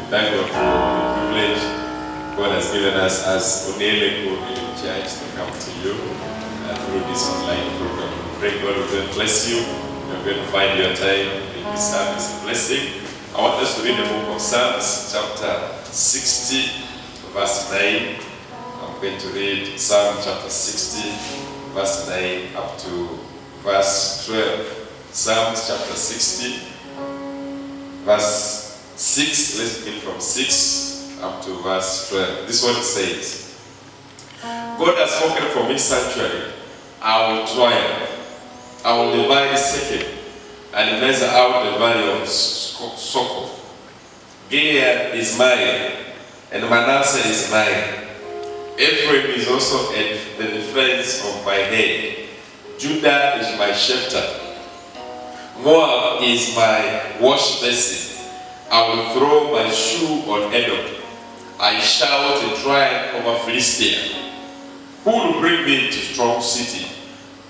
Thank God for the privilege God has given us as Onele Church to come to you through this online program. Pray God will bless you. You're going to find your time in this service a blessing. I want us to read the book of Psalms, chapter 60, verse 9. I'm going to read Psalm chapter 60, verse 9 up to verse 12. Psalms chapter 60, verse 6, let's begin from 6 up to verse 12. This one says, God has spoken from his sanctuary. I will triumph. I will divide Shechem and measure out the valley of Succoth. Gilead is mine, and Manasseh is mine. Ephraim is also the defense of my head. Judah is my shelter. Moab is my wash basin. I will throw my shoe on Edom. I shout in triumph over Philistia. Who will bring me to strong city?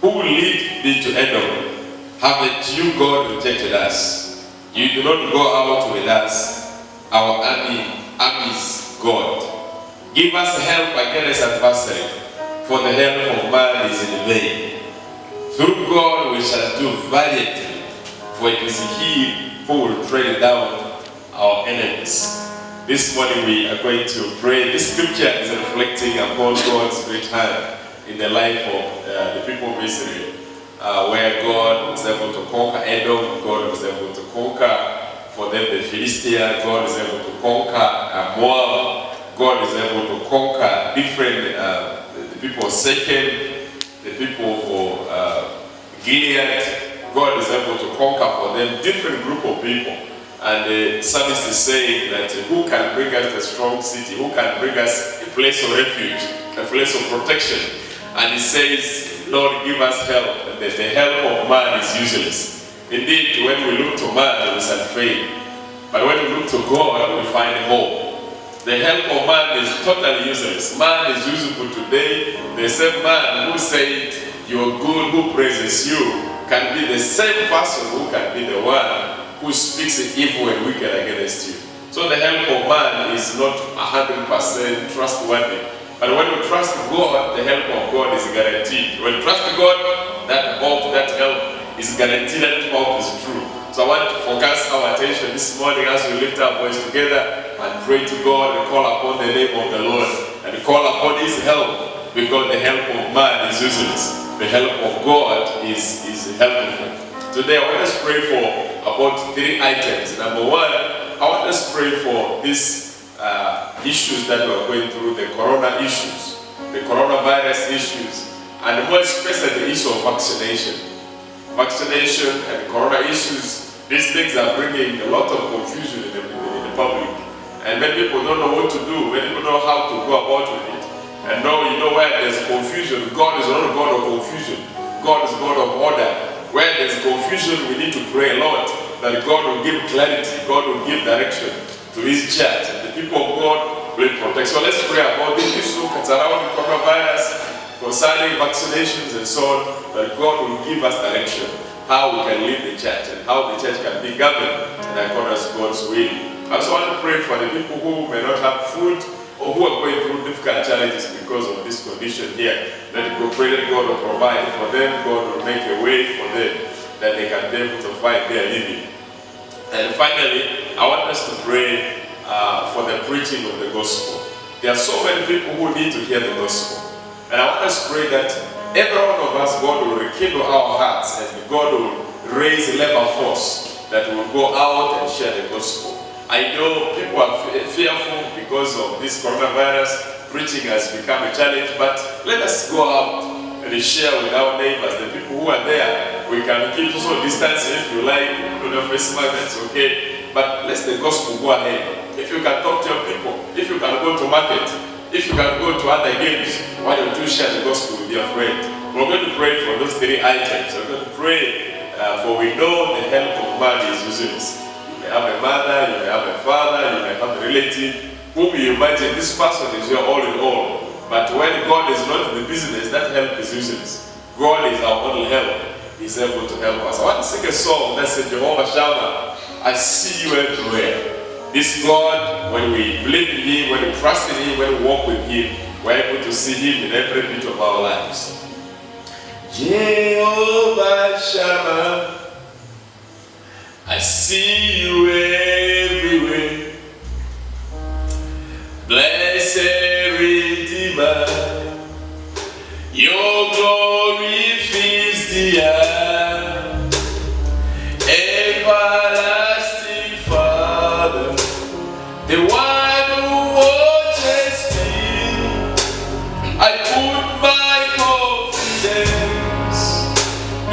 Who will lead me to Edom? Haven't you, God, rejected us? You do not go out with us, our armies, God. Give us help against adversary, for the help of man is in vain. Through God we shall do valiantly, for it is he who will tread down our enemies. This morning we are going to pray. This scripture is reflecting upon God's great hand in the life of the people of Israel, where God was able to conquer Edom, God was able to conquer for them the Philistia, God is able to conquer Moab, God is able to conquer different, the people of Shechem, the people of Gilead. God is able to conquer for them different group of people. And the psalmist is saying that who can bring us a strong city? Who can bring us a place of refuge, a place of protection? And he says, Lord, give us help. And that the help of man is useless. Indeed, when we look to man, we shall fail. But when we look to God, we find hope. The help of man is totally useless. Man is useful today. The same man who said, you're good, who praises you, can be the same person who can be the one who speaks evil and wicked against you. So the help of man is not 100% trustworthy. But when you trust God, the help of God is guaranteed. When you trust God, that hope, that help is guaranteed, that hope is true. So I want to focus our attention this morning as we lift our voice together and pray to God and call upon the name of the Lord and call upon his help, because the help of man is useless. The help of God is helpful. Today I want us to pray for about 3 items. Number 1, I want us to pray for these issues that we are going through, the corona issues, the coronavirus issues, and more especially the issue of vaccination. Vaccination and corona issues, these things are bringing a lot of confusion in the public. And many people don't know what to do, many people don't know how to go about with it. And now you know where there's confusion, God is not a God of confusion, God is a God of order. Where there's confusion, we need to pray a lot that God will give clarity, God will give direction to his church, and the people of God will protect. So let's pray about this issue around the coronavirus, concerning vaccinations and so on, that God will give us direction, how we can lead the church and how the church can be governed in accordance to God's will. I also want to pray for the people who may not have food or who are going through difficult challenges because of this condition here. Let God pray that God will provide for them, God will make a way for them, that they can be able to find their living. And finally, I want us to pray for the preaching of the gospel. There are so many people who need to hear the gospel. And I want us to pray that every one of us, God will rekindle our hearts and God will raise a labor force that will go out and share the gospel. I know people are fearful because of this coronavirus. Preaching has become a challenge, but let us go out and share with our neighbors, the people who are there. We can keep social distance if you like, put on face mask, that's okay. But let the gospel go ahead. If you can talk to your people, if you can go to market, if you can go to other games, why don't you share the gospel with your friend? We're going to pray for those 3 items. We're going to pray for we know the help of man is useless. You may have a mother, you may have a father, you may have a relative whom you imagine this person is your all in all. But when God is not in the business, that help is useless. God is our only help. He's able to help us. I want to sing a song that says, Jehovah Shammah, I see you everywhere. This God, when we believe in Him, when we trust in Him, when we walk with Him, we're able to see Him in every bit of our lives. Jehovah Shammah, I see you everywhere. Blessed Redeemer, your glory fills the air. Everlasting Father, the one who watches me, I put my confidence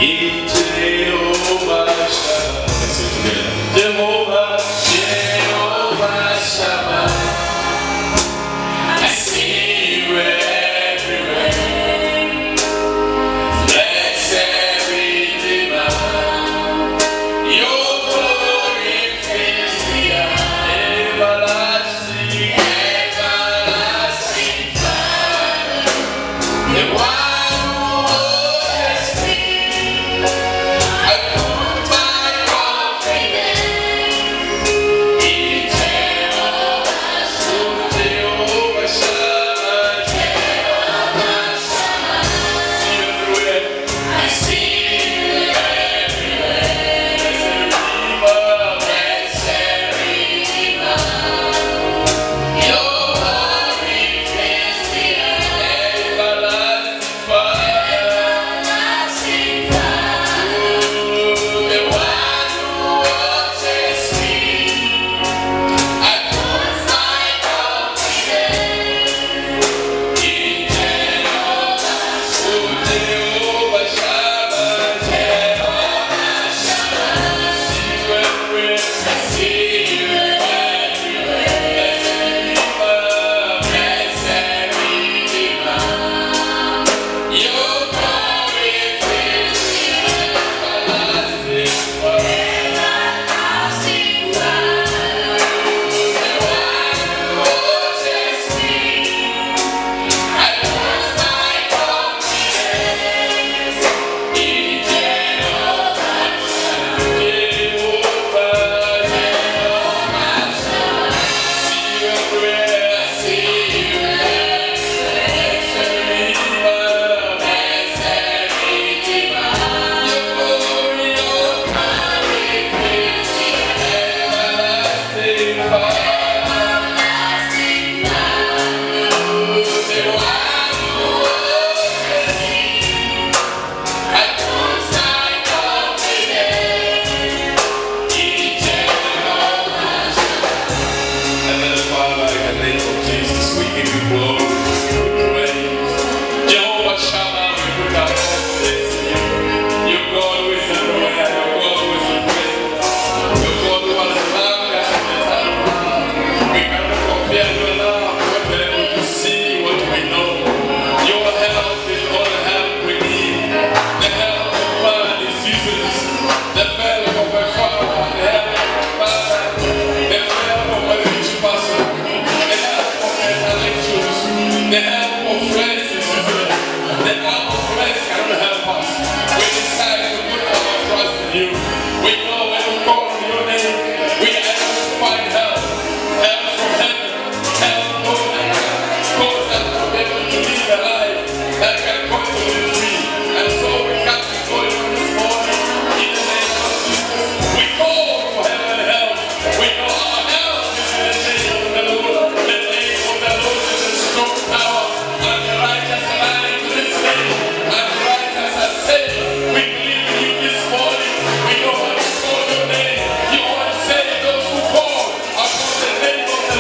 in Jehovah Shammah. Let's sing together. Jehovah, Jehovah Shammah. Everlasting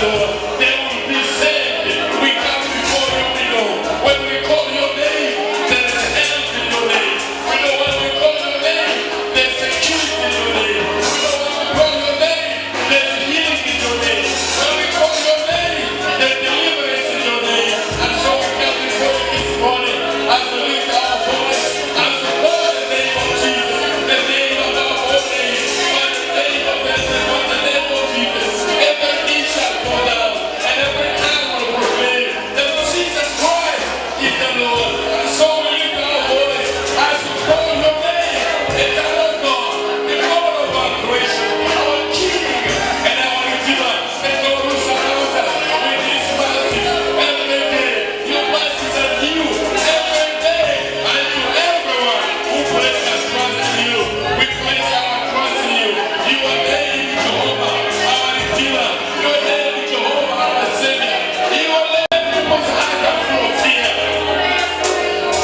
Lord, they will be saved. We come before you, we know. When we call your name, there is health in your name. We know when we call your name, there's security in your name. We know when we call your name, there's healing in your name. When we call your name, there's deliverance in your name. And so we come before you this morning as we lift our voice, as we call the name of Jesus, the name of our whole name, but the name of the name of Jesus. Every knee shall fall down, and every tongue will proclaim that Jesus Christ is the Lord. And so we lift our voice as we call your name, eternal God, the God of our creation, our King and our Redeemer, and God who surrounds us with His mercy every day. Your mercies are new every day, and to everyone who places their trust in you, we place our trust in you. You are name Jehovah, our Redeemer. Your name Jehovah, our Savior. You are name people's hearts are full of fear.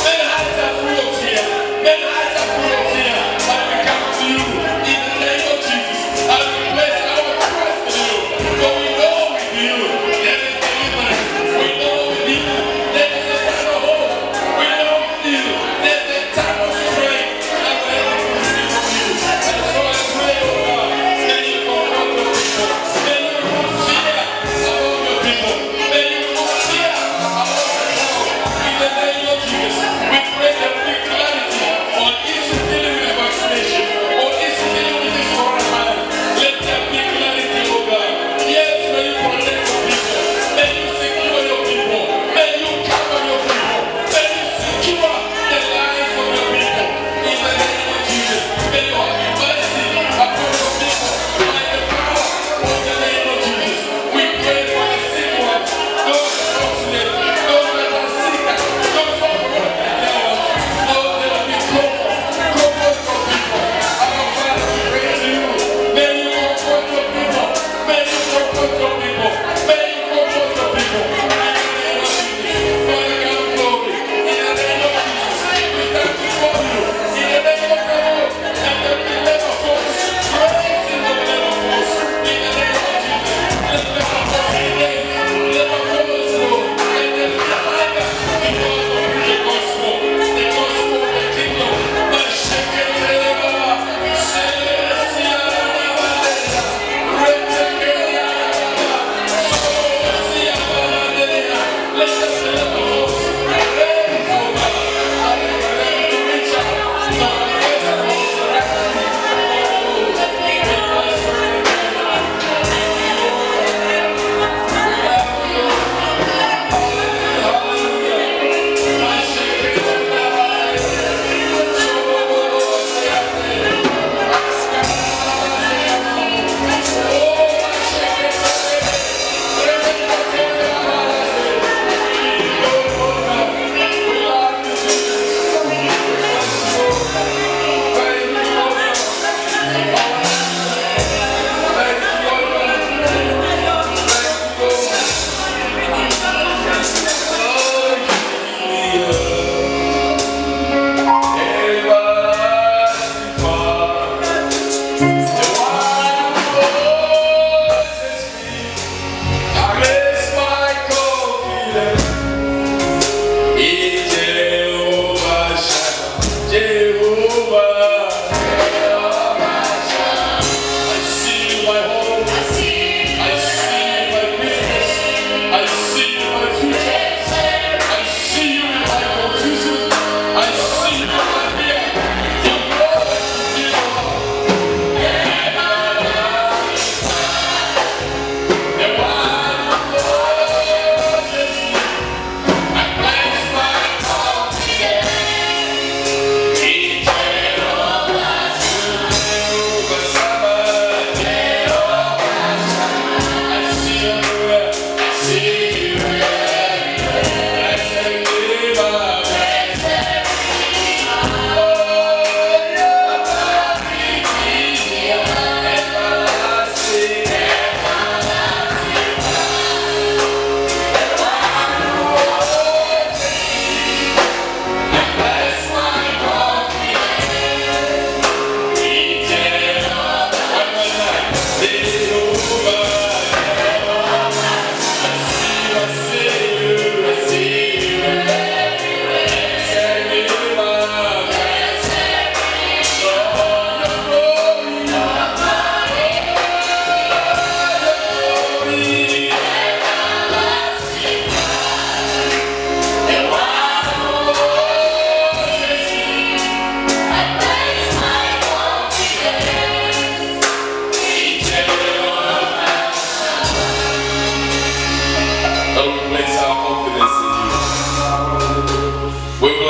Men hearts are full of fear. Men hearts are full of fear. But we come to you in the name of Jesus, and we place our trust in you. For we know with you there is deliverance. We know with you there is eternal hope. We know with you there's eternal strength. And we are from you. And so I pray, oh God, may you comfort your people. May you remove fear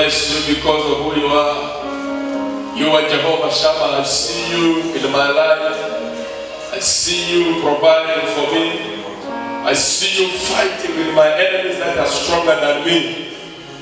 bless you because of who you are. You are Jehovah Shammah. I see you in my life. I see you providing for me. I see you fighting with my enemies that are stronger than me.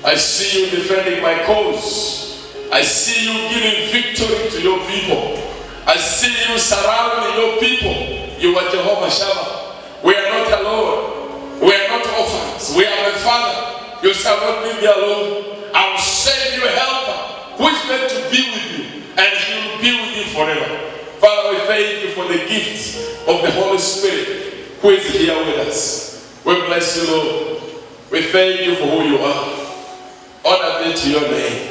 I see you defending my cause. I see you giving victory to your people. I see you surrounding your people. You are Jehovah Shammah. We are not alone. We are not orphans. We are a Father. You shall not leave me alone. I will send you a helper who is meant to be with you, and he will be with you forever. Father, we thank you for the gift of the Holy Spirit who is here with us. We bless you, Lord. We thank you for who you are. Honor be to your name.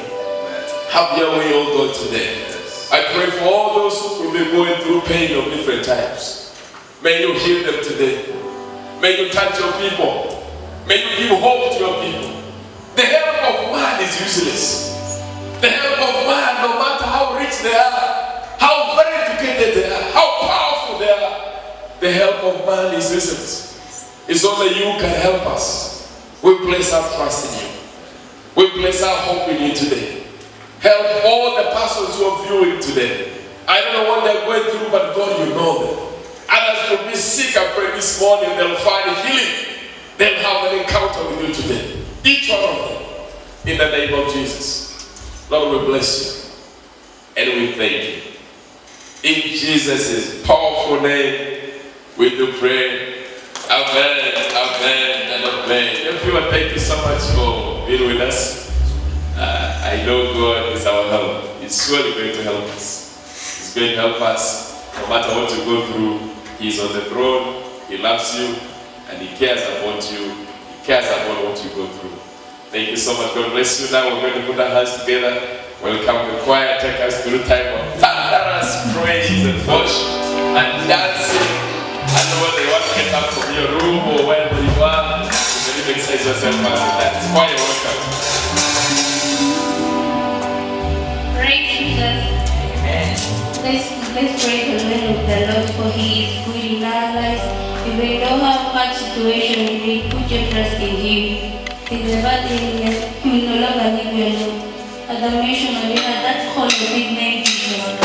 Have your way, O God, today. I pray for all those who will be going through pain of different types. May you heal them today. May you touch your people. May you give hope to your people. The help of man is useless. The help of man, no matter how rich they are, how very educated they are, how powerful they are, the help of man is useless. It's only you can help us. We place our trust in you. We place our hope in you today. Help all the persons who are viewing today. I don't know what they're going through, but God, you know them. Others will be sick. I pray this morning they'll find healing. They'll have an encounter with you today. Each one of them. In the name of Jesus. Lord, we bless you. And we thank you. In Jesus' powerful name, we do pray. Amen, amen, and amen. Everyone, thank you so much for being with us. I know God is our help. He's surely going to help us. He's going to help us no matter what you go through. He's on the throne. He loves you and he cares about you. He cares about what you go through. Thank you so much. God bless you. Now we're going to put our hands together. Welcome the choir. Take us through time of thunderous praise and worship and dancing. I know whether you want to get up from your room or wherever you are. You can exercise yourself as you dance. Choir, welcome. Praise Jesus. Let's praise the name of the Lord, for He is good in our lives. If we don't have hard situation, we put your trust in Him. He never leave you, no longer leave you alone. At the mention of Him, at that call of His name, Jesus.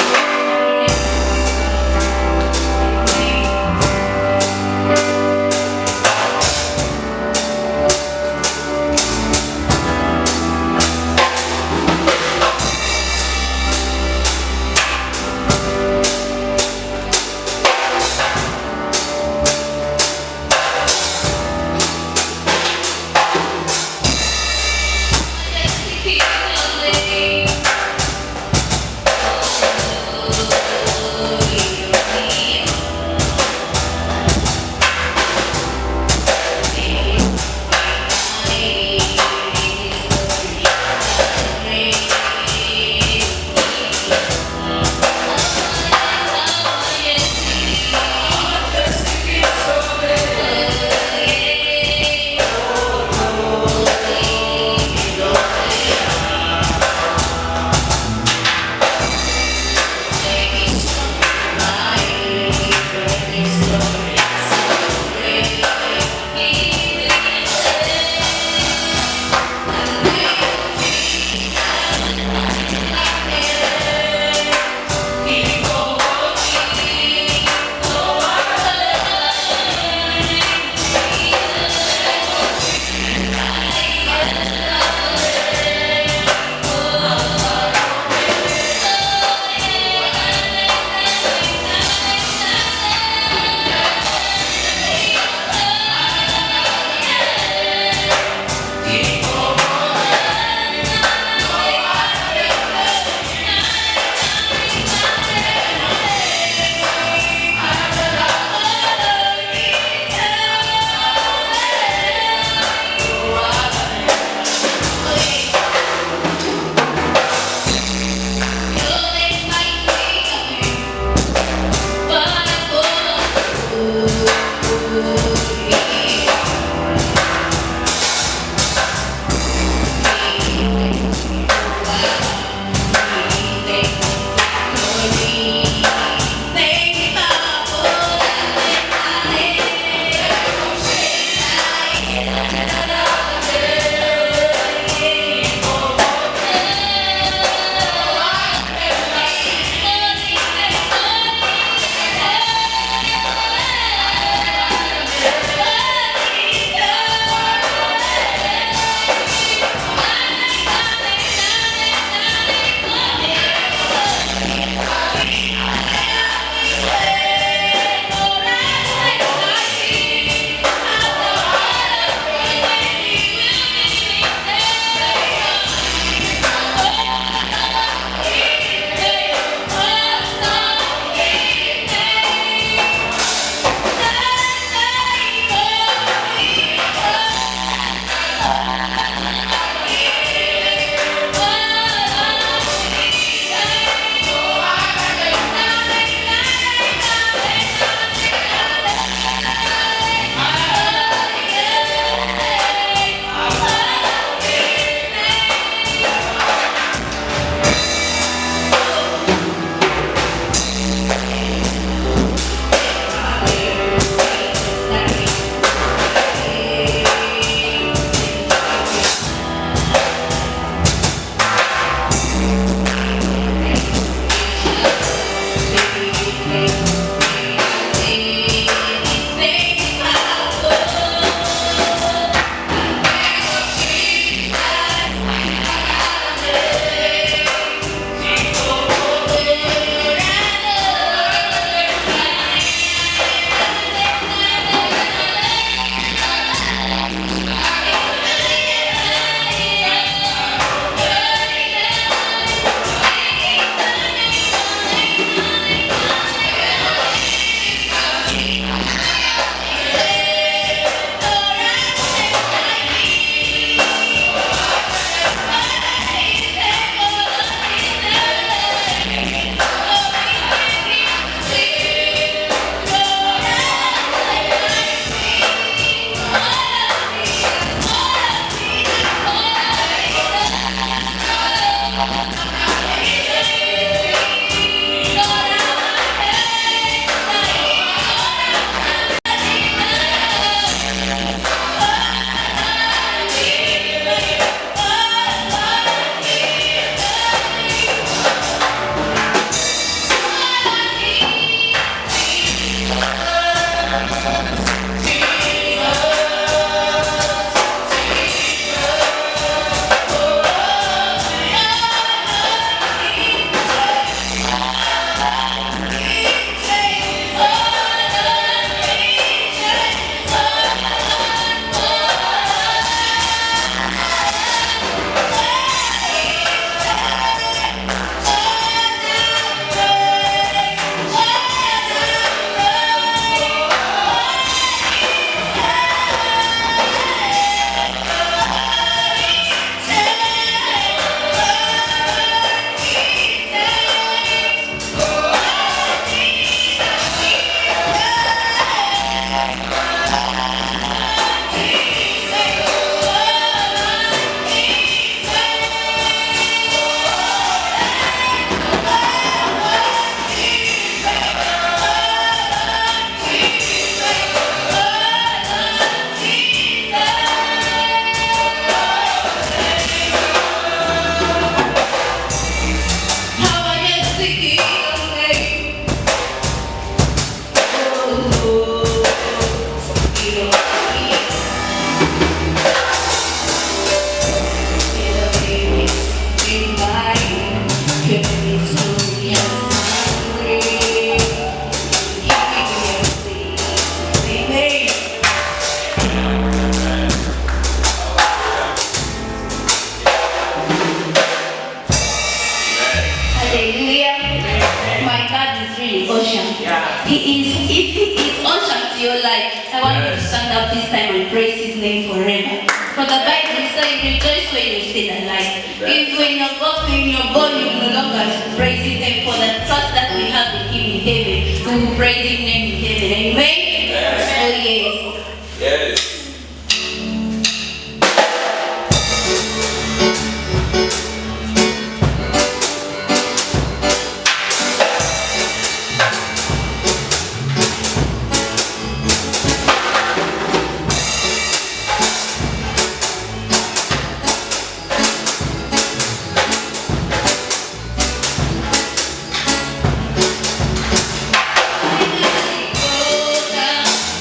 throughout this time and praise His name forever. For the Bible says, rejoice when you're still alive. If when you're gone, when you're born, you no longer praise His name for the trust that we have in Him in heaven. We will praise His name in heaven. Amen? Yes. Oh yes. Yes.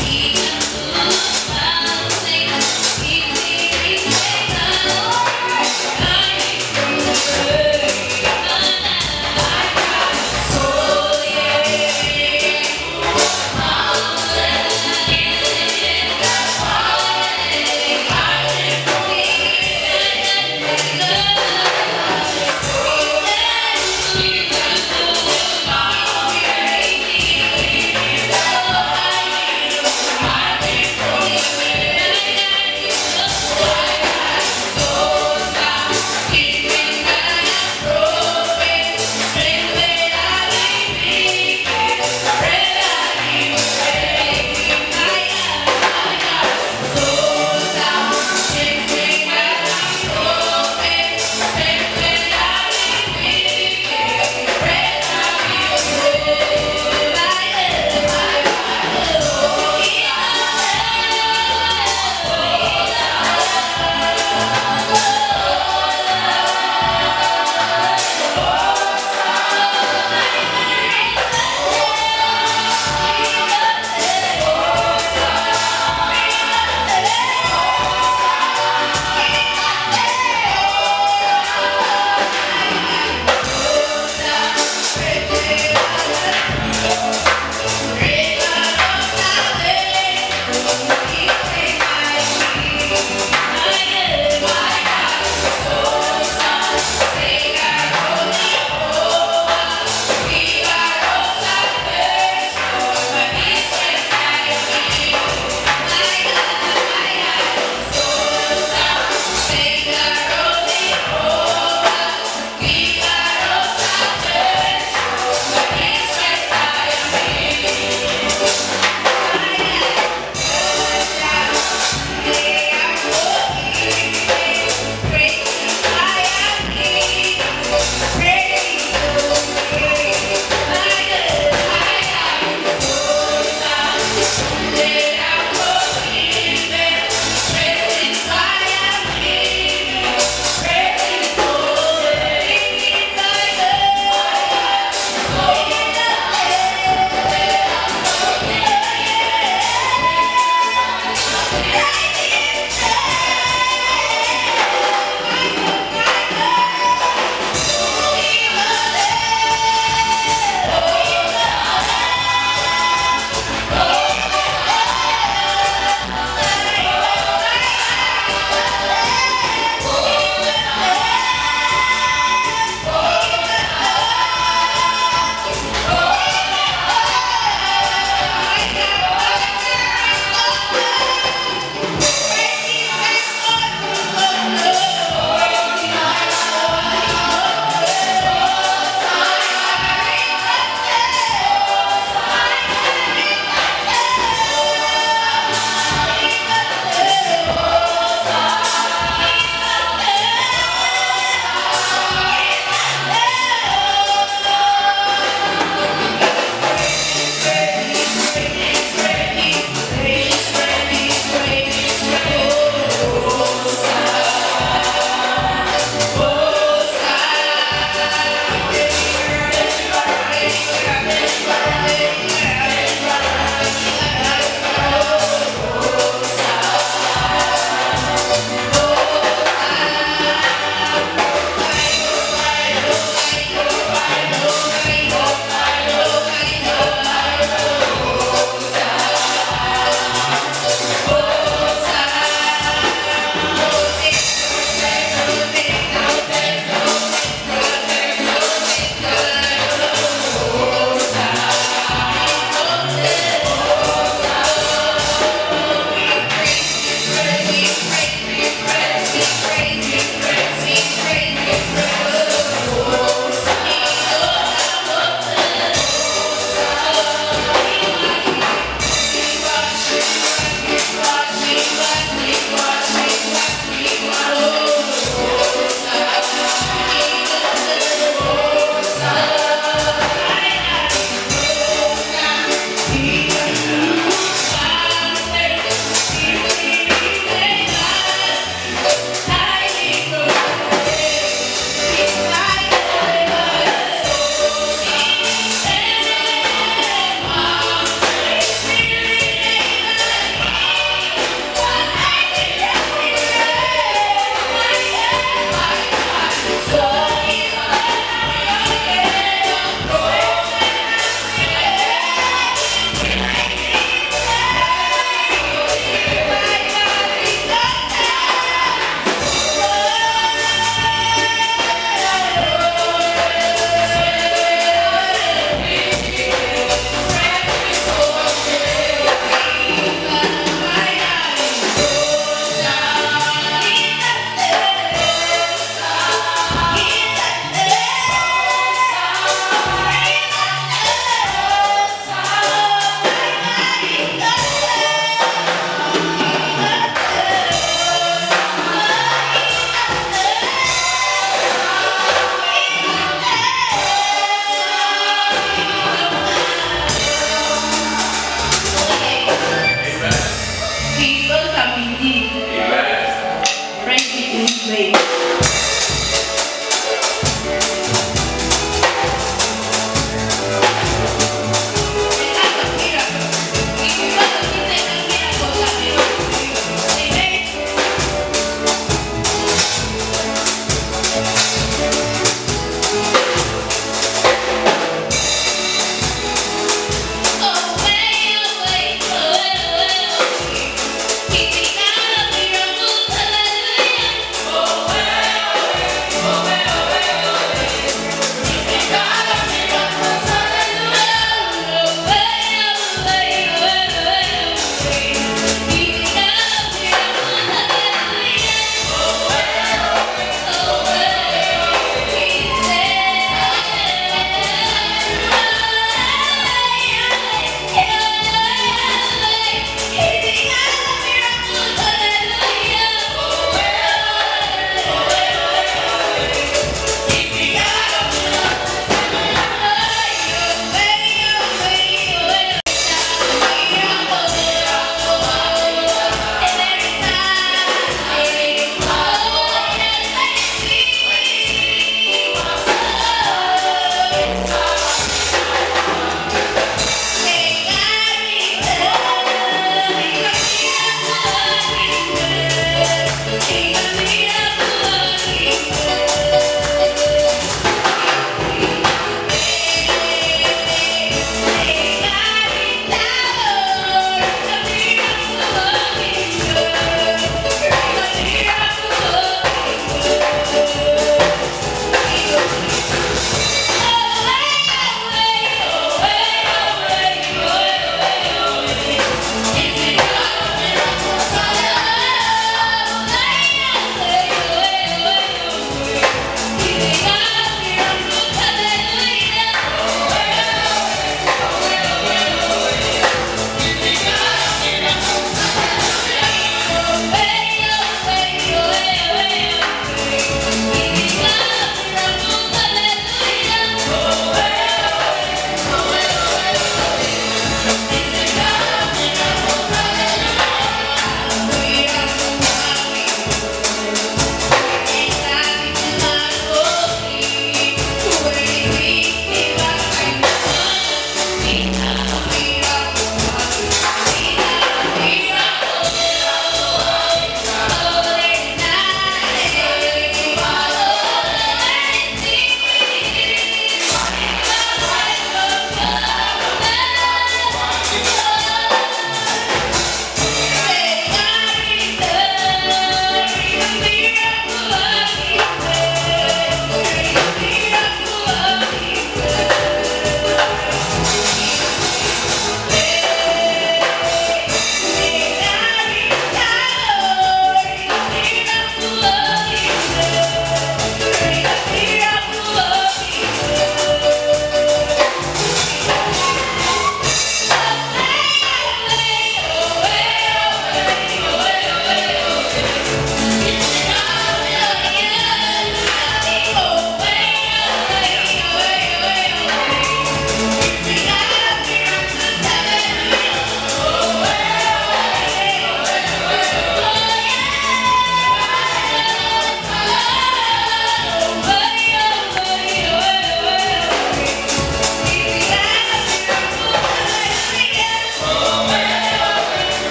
He can do because I'm indeed. Amen. Praise be to His name. Oh, well.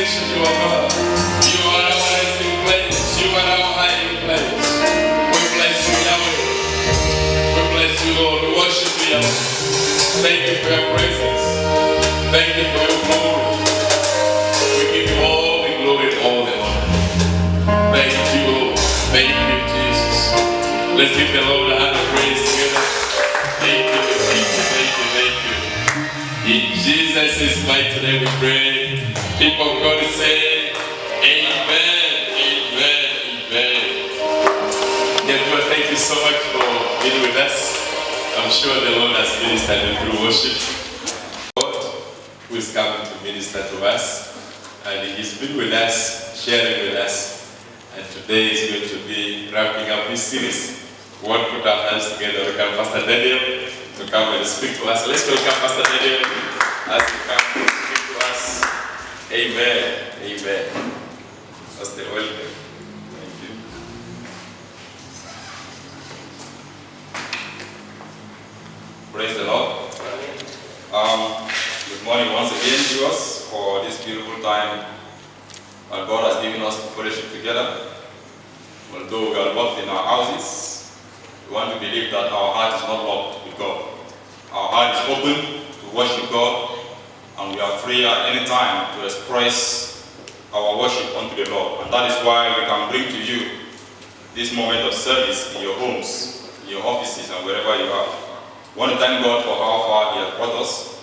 creation, you are God. You are our resting place. You are our hiding place. We bless you, Yahweh. We bless you, Lord. We worship you, Yahweh. Thank you for your presence. Thank you for your glory. We give you all the glory and all the honor. Thank you, Lord. Thank you, Jesus. Let's give the Lord a hand of praise together. Thank you, thank you, thank you, thank you. In Jesus' mighty name we pray. People of God say, Amen, Amen, Amen. Therefore, thank you so much for being with us. I'm sure the Lord has ministered through worship. God, who is coming to minister to us, and He's been with us, sharing with us, and today is going to be wrapping up this series. We want to put our hands together. Welcome Pastor Daniel to come and speak to us. Let's welcome Pastor Daniel as he comes to speak to us. Amen. Amen. Pastor, welcome. Thank you. Praise the Lord. Good morning once again, viewers, for this beautiful time that God has given us to fellowship together. Although we are locked in our houses, we want to believe that our heart is not locked with God. Our heart is open to worship God, and we are free at any time to express our worship unto the Lord. And that is why we can bring to you this moment of service in your homes, in your offices, and wherever you are. We want to thank God for how far He has brought us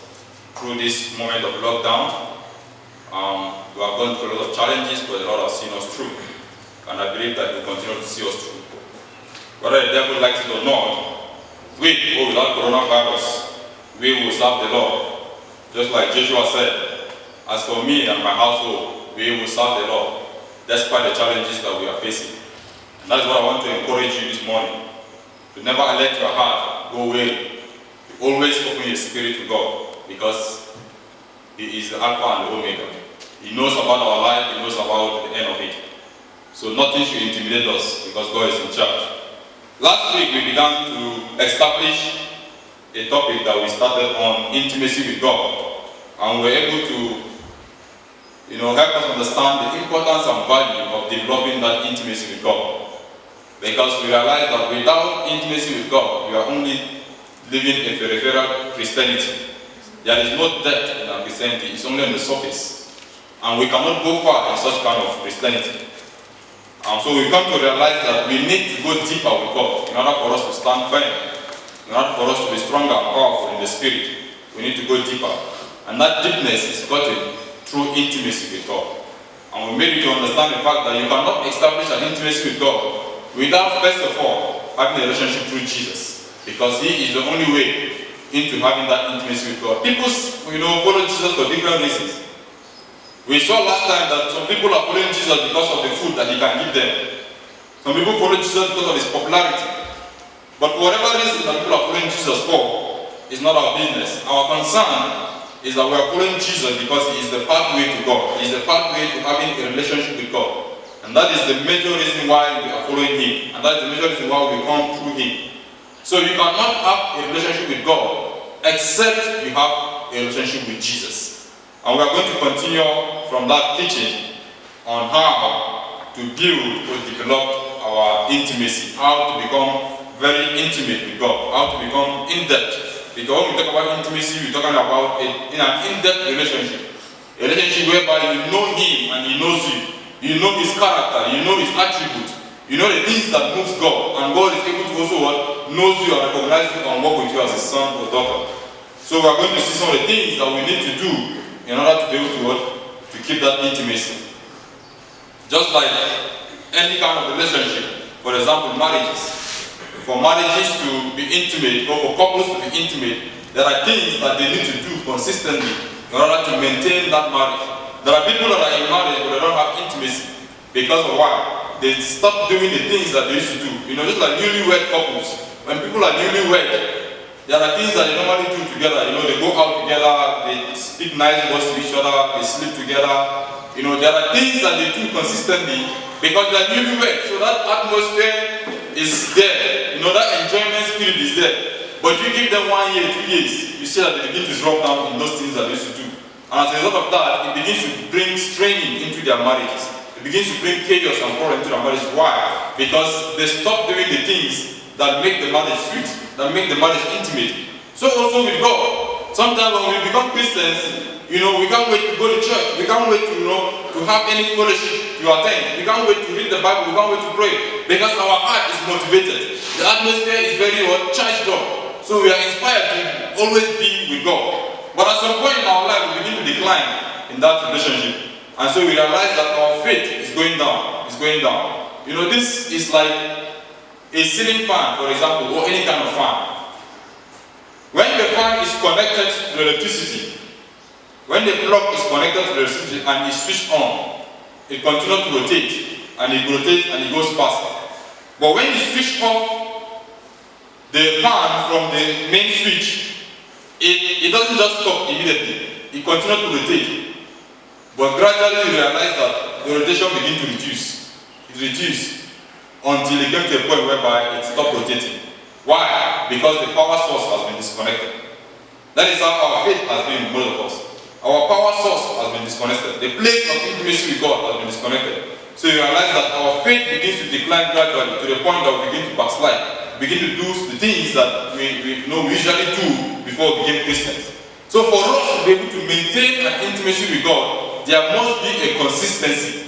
through this moment of lockdown. We have gone through a lot of challenges, but the Lord has seen us through. And I believe that He will continue to see us through. Whether the devil likes it or not, with or without coronavirus, we will serve the Lord. Just like Joshua said, as for me and my household, we will serve the Lord, despite the challenges that we are facing. And that is what I want to encourage you this morning. To never let your heart go weary. Always open your spirit to God, because He is the Alpha and the Omega. He knows about our life, He knows about the end of it. So nothing should intimidate us, because God is in charge. Last week we began to establish a topic that we started on intimacy with God, and we were able to help us understand the importance and value of developing that intimacy with God. Because we realize that without intimacy with God, we are only living a peripheral Christianity. There is no depth in our Christianity, it's only on the surface. And we cannot go far in such kind of Christianity. And so we come to realize that we need to go deeper with God in order for us to stand firm, in order for us to be stronger and powerful in the Spirit. We need to go deeper. And that deepness is gotten through intimacy with God. And we made you to understand the fact that you cannot establish an intimacy with God without, first of all, having a relationship through Jesus. Because He is the only way into having that intimacy with God. People, follow Jesus for different reasons. We saw last time that some people are following Jesus because of the food that He can give them. Some people follow Jesus because of His popularity. But for whatever reason that people are following Jesus for, is not our business. Our concern is that we are following Jesus because He is the pathway to God. He is the pathway to having a relationship with God. And that is the major reason why we are following Him. And that is the major reason why we come through Him. So you cannot have a relationship with God except you have a relationship with Jesus. And we are going to continue from that teaching on how to build or develop our intimacy, how to become very intimate with God, how to become in-depth. Because when we talk about intimacy, we're talking about an in-depth relationship. A relationship whereby you know Him and He knows you. You know His character, you know His attributes. You know the things that moves God. And God is able to also knows you and recognize you and work with you as His son or daughter. So we are going to see some of the things that we need to do in order to be able to keep that intimacy. Just like any kind of relationship, for example, marriages. For marriages to be intimate, or for couples to be intimate, there are things that they need to do consistently in order to maintain that marriage. There are people that are in marriage but they don't have intimacy. Because of why? They stop doing the things that they used to do. Just like newlywed couples. When people are newlywed, there are things that they normally do together. They go out together, they speak nice words to each other, they sleep together. There are things that they do consistently because they are newlywed. So that atmosphere is there. That enjoyment spirit is there. But you give them 1 year, 2 years, you see that they begin to drop down in those things that they used to do. And as a result of that, it begins to bring straining their marriages. It begins to bring chaos and quarrel into their marriage. Why? Because they stop doing the things that make the marriage sweet, that make the marriage intimate. So also with God. Sometimes when we become Christians, we can't wait to go to church. We can't wait to, to have any fellowship to attend. We can't wait to read the Bible. We can't wait to pray. Because our heart is motivated. The atmosphere is very charged up. So we are inspired to always be with God. But at some point in our life, we begin to decline in that relationship. And so we realize that our faith is going down. It's going down. This is like a ceiling fan, for example, or any kind of fan. When the fan is connected to electricity, when the plug is connected to the electricity and is switched on, it continues to rotate, and it rotates and it goes faster. But when you switch off the fan from the main switch, it doesn't just stop immediately. It continues to rotate. But gradually you realize that the rotation begins to reduce. It reduces until it gets to a point whereby it stops rotating. Why? Because the power source has been disconnected. That is how our faith has been in both of us. Our power source has been disconnected. The place of intimacy with God has been disconnected. So you realize that our faith begins to decline gradually to the point that we begin to backslide. We begin to do the things that we usually do before we became Christians. So for us to be able to maintain an intimacy with God, there must be a consistency.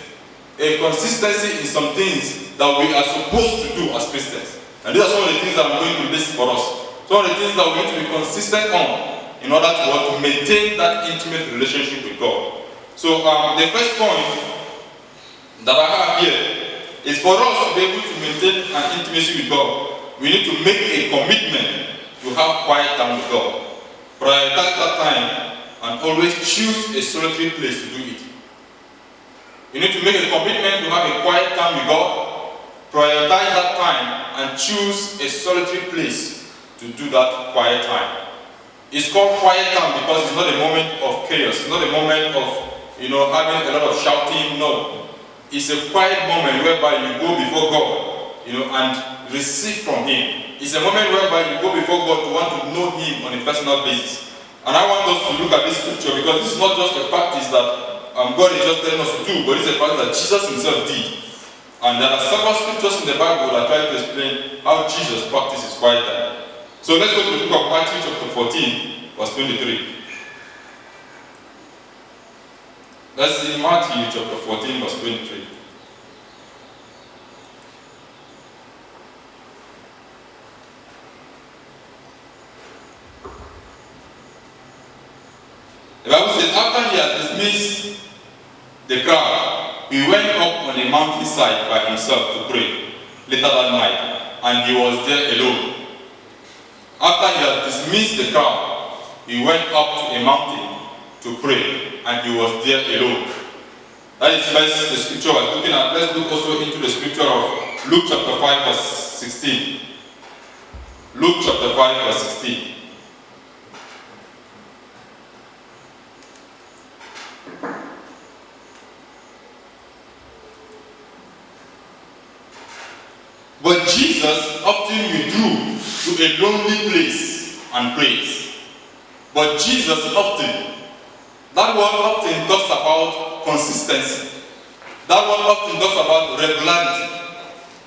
A consistency in some things that we are supposed to do as Christians. And these are some of the things that I'm going to list for us. Some of the things that we need to be consistent on in order to maintain that intimate relationship with God. So the first point that I have here is for us to be able to maintain an intimacy with God, we need to make a commitment to have quiet time with God. Prioritize that time and always choose a solitary place to do it. You need to make a commitment to have a quiet time with God, prioritize that time and choose a solitary place to do that quiet time. It's called quiet time because it's not a moment of chaos. It's not a moment of, having a lot of shouting. No. It's a quiet moment whereby you go before God, and receive from Him. It's a moment whereby you go before God to want to know Him on a personal basis. And I want us to look at this scripture because this is not just a practice that God is just telling us to do, but it's a practice that Jesus Himself did. And there are several scriptures in the Bible that try to explain how Jesus practices quiet time. So let's go to the book of Matthew chapter 14, verse 23. Let's see Matthew chapter 14, verse 23. The Bible says, after He had dismissed the crowd, He went up on a mountainside by Himself to pray later that night, and He was there alone. After He had dismissed the crowd, He went up to a mountain to pray, and He was there alone. That is first the scripture I was looking at. Let's look also into the scripture of Luke chapter 5 verse 16. Luke chapter 5 verse 16. But Jesus often withdrew to a lonely place and prayed. But Jesus often, that word often talks about consistency. That word often talks about regularity.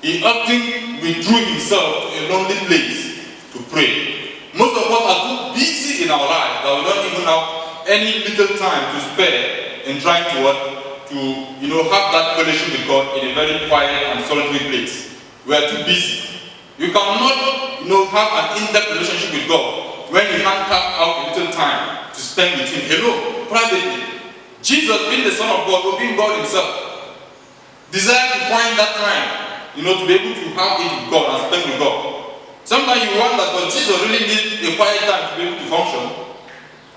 He often withdrew himself to a lonely place to pray. Most of us are too busy in our lives that we don't even have any little time to spare in trying to have that fellowship with God in a very quiet and solitary place. We are too busy. You cannot have an in-depth relationship with God when you can't carve out a little time to spend with Him alone, privately. Jesus, being the Son of God, or being God Himself, desired to find that time, to be able to have it with God and spend with God. Sometimes you wonder, does Jesus really need a quiet time to be able to function?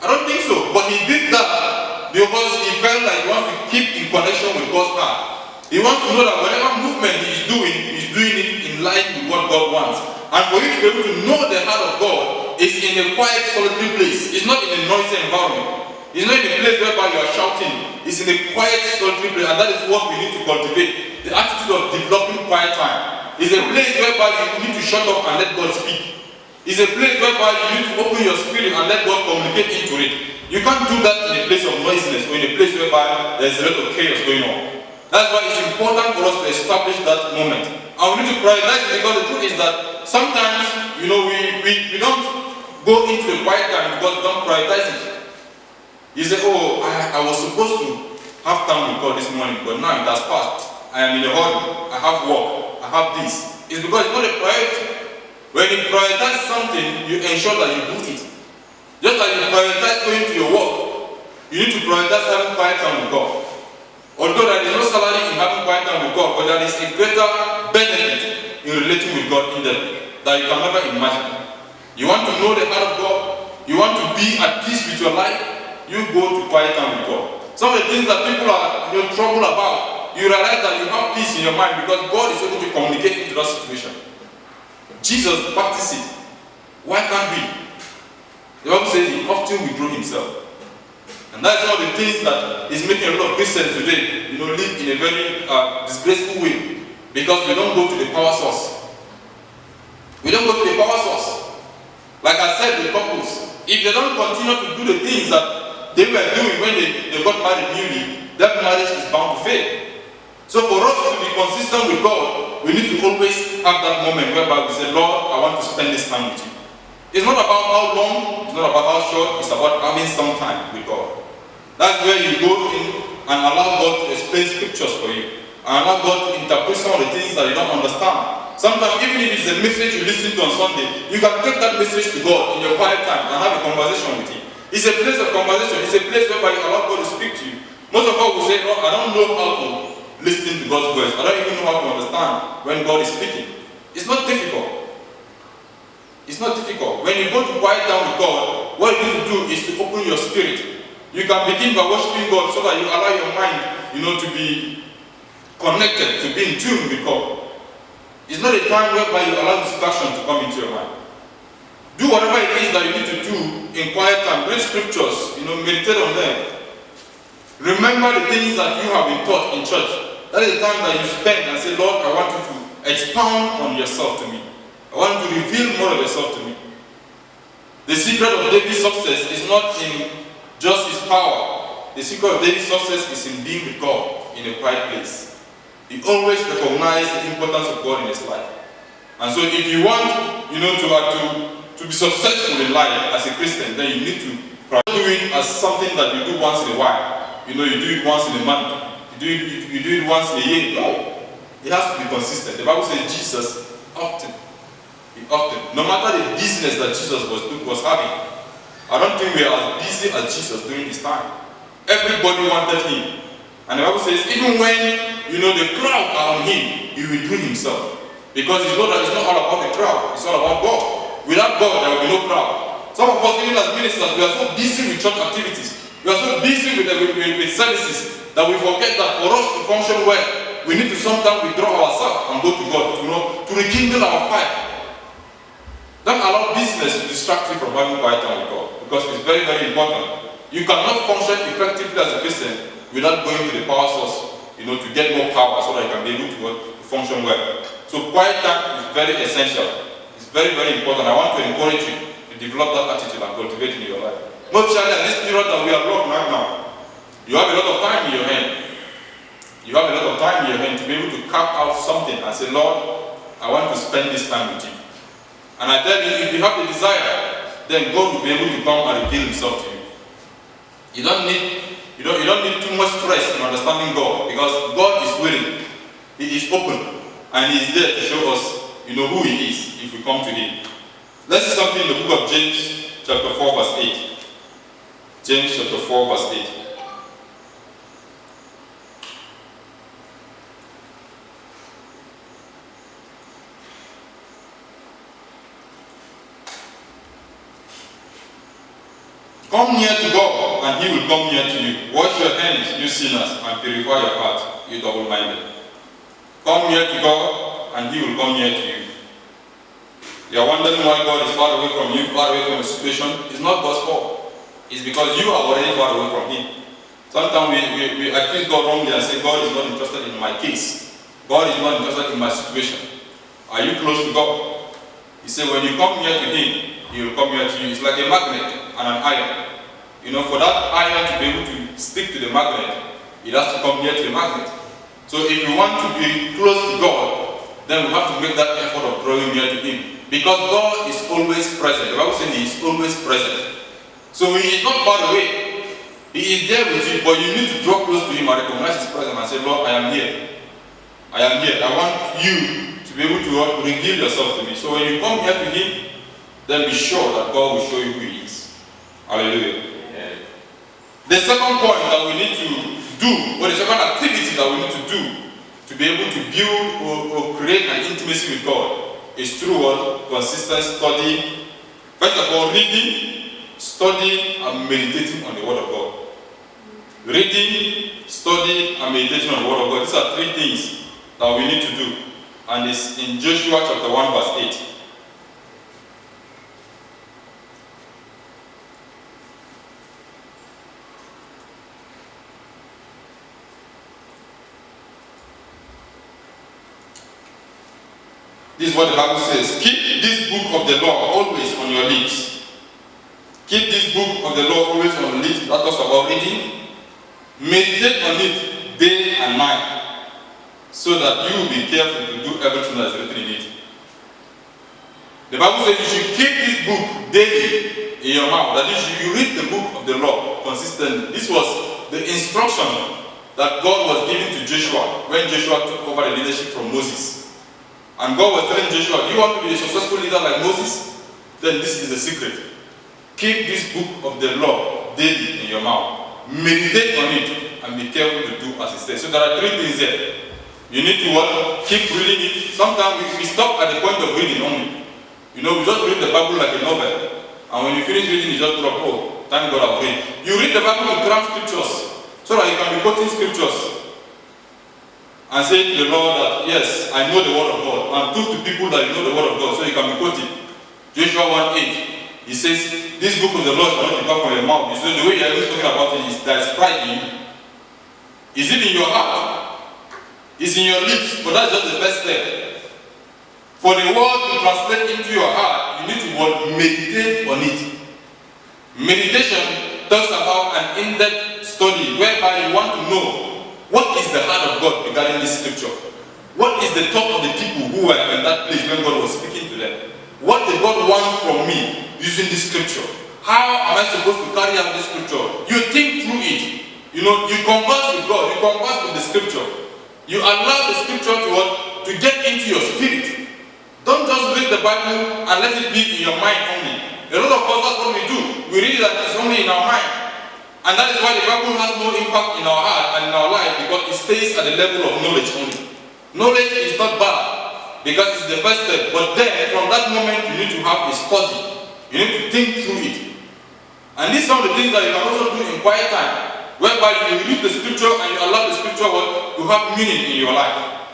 I don't think so. But He did that because He felt like He wants to keep in connection with God's heart. He wants to know that whatever movement He's doing it in line with what God wants. And for you to be able to know the heart of God is in a quiet, solitary place. It's not in a noisy environment. It's not in a place whereby you are shouting. It's in a quiet, solitary place. And that is what we need to cultivate. The attitude of developing quiet time. It's a place whereby you need to shut up and let God speak. It's a place whereby you need to open your spirit and let God communicate into it. You can't do that in a place of noisiness or in a place whereby there's a lot of chaos going on. That's why it's important for us to establish that moment. And we need to prioritize it, because the truth is that sometimes, we don't go into the quiet time because we don't prioritize it. You say, oh, I was supposed to have time with God this morning, but now it has passed. I am in a hurry, I have work, I have this. It's because it's not a priority. When you prioritize something, you ensure that you do it. Just like you prioritize going to your work, you need to prioritize having quiet time with God. Although there is no salary in having quiet time with God, but there is a greater benefit in relating with God in that you can never imagine. You want to know the heart of God, you want to be at peace with your life, you go to quiet time with God. Some of the things that people are troubled about, you realize that you have peace in your mind because God is able to communicate into that situation. Jesus practiced it. Why can't we? The Bible says he often withdrew himself. And that's one of the things that is making a lot of Christians today, live in a very disgraceful way. Because we don't go to the power source. We don't go to the power source. Like I said with couples, if they don't continue to do the things that they were doing when they got married newly, that marriage is bound to fail. So for us to be consistent with God, we need to always have that moment whereby we say, Lord, I want to spend this time with you. It's not about how long, it's not about how short, it's about having some time with God. That's where you go in and allow God to explain scriptures for you. And allow God to interpret some of the things that you don't understand. Sometimes, even if it's a message you listen to on Sunday, you can take that message to God in your quiet time and have a conversation with Him. It's a place of conversation, it's a place whereby you allow God to speak to you. Most of us will say, no, I don't know how to listen to God's voice. I don't even know how to understand when God is speaking. It's not difficult. It's not difficult. When you go to quiet down with God, what you need to do is to open your spirit. You can begin by worshiping God so that you allow your mind, to be connected, to be in tune with God. It's not a time whereby you allow distraction to come into your mind. Do whatever it is that you need to do in quiet time. Read scriptures, meditate on them. Remember the things that you have been taught in church. That is the time that you spend and say, Lord, I want you to expound on yourself to me. I want you to reveal more of yourself to me. The secret of David's success is not in just his power. The secret of David's success is in being with God in a quiet place. He always recognized the importance of God in his life. And so if you want, to be successful in life as a Christian, then you need to do it as something that you do once in a while. You do it once in a month. You do it once in a year. No. It has to be consistent. The Bible says Jesus often, no matter the business that Jesus was having, I don't think we are as busy as Jesus during this time. Everybody wanted him. And the Bible says, even when, the crowd are on him, he withdrew himself. Because it's not all about the crowd, it's all about God. Without God, there will be no crowd. Some of us, even as ministers, we are so busy with church activities. We are so busy with services that we forget that for us to function well, we need to sometimes withdraw ourselves and go to God, to rekindle our fire. Don't allow business to distract you from having quiet time with God, because it's very, very important. You cannot function effectively as a Christian without going to the power source, to get more power so that you can be able to function well. So quiet time is very essential. It's very, very important. I want to encourage you to develop that attitude and cultivate it in your life. Not just in this period that we are locked right now. You have a lot of time in your hand. You have a lot of time in your hand to be able to carve out something and say, Lord, I want to spend this time with you. And I tell you, if you have the desire, then God will be able to come and reveal himself to you. You don't need too much stress in understanding God, because God is willing. He is open, and he is there to show us, who he is if we come to him. Let's see something in the book of James, chapter 4, verse 8. James chapter 4, verse 8. Come near to God, and he will come near to you. Wash your hands, you sinners, and purify your heart, you double-minded. Come near to God, and he will come near to you. You are wondering why God is far away from you, far away from the situation. It's not God's fault. It's because you are already far away from him. Sometimes we accuse God wrongly and say, God is not interested in my case. God is not interested in my situation. Are you close to God? He said, when you come near to him, he will come near to you. It's like a magnet and an iron. for that iron to be able to stick to the magnet, it has to come near to the magnet. So if we want to be close to God, then we have to make that effort of drawing near to Him. Because God is always present. The Bible says He is always present. So He is not far away. He is there with you, but you need to draw close to Him and recognize His presence and say, Lord, I am here. I am here. I want you to be able to reveal yourself to me. So when you come here to Him, then be sure that God will show you who He is. Hallelujah. Yeah. The second point that we need to do, or the second activity that we need to do to be able to build or create an intimacy with God is through what? Consistent study. First of all, reading, studying, and meditating on the Word of God. Reading, studying, and meditating on the Word of God. These are three things that we need to do. And it's in Joshua chapter 1 verse 8. This is what the Bible says. Keep this book of the law always on your lips. Keep this book of the law always on your lips. That talks about reading. Meditate on it day and night, so that you will be careful to do everything that is written in it. The Bible says you should keep this book daily in your mouth. That is, you read the book of the law consistently. This was the instruction that God was giving to Joshua when Joshua took over the leadership from Moses. And God was telling Joshua, do you want to be a successful leader like Moses? Then this is the secret. Keep this book of the law daily in your mouth. Meditate on it and be careful to do as it says. So there are three things there. You need to what? Keep reading it. Sometimes we stop at the point of reading only. We just read the Bible like a novel. And when you finish reading, you just drop, oh, thank God I've read. You read the Bible to cram scriptures so that you can be quoting scriptures. And say to the Lord that, yes, I know the Word of God. And prove to people that you know the Word of God so you can be quoted. Joshua 1:8, he says, this book of the Lord shall not depart from your mouth. So the way you're always talking about it is there's pride in you. Is it in your heart? It's in your lips, but that's just the first step. For the word to translate into your heart, you need to meditate on it. Meditation talks about an in-depth study whereby you want to know what is the heart of God regarding this scripture? What is the thought of the people who were in that place when God was speaking to them? What did God want from me using this scripture? How am I supposed to carry out this scripture? You think through it. You converse with God. You converse with the scripture. You allow the scripture to get into your spirit. Don't just read the Bible and let it be in your mind only. A lot of us, that's what we do. We read that it's only in our mind. And that is why the Bible has no impact in our heart and in our life, because it stays at the level of knowledge only. Knowledge is not bad, because it's the first step. But then, from that moment, you need to have a study. You need to think through it. And these are the things that you can also do in quiet time, whereby you read the scripture and you allow the scripture to have meaning in your life.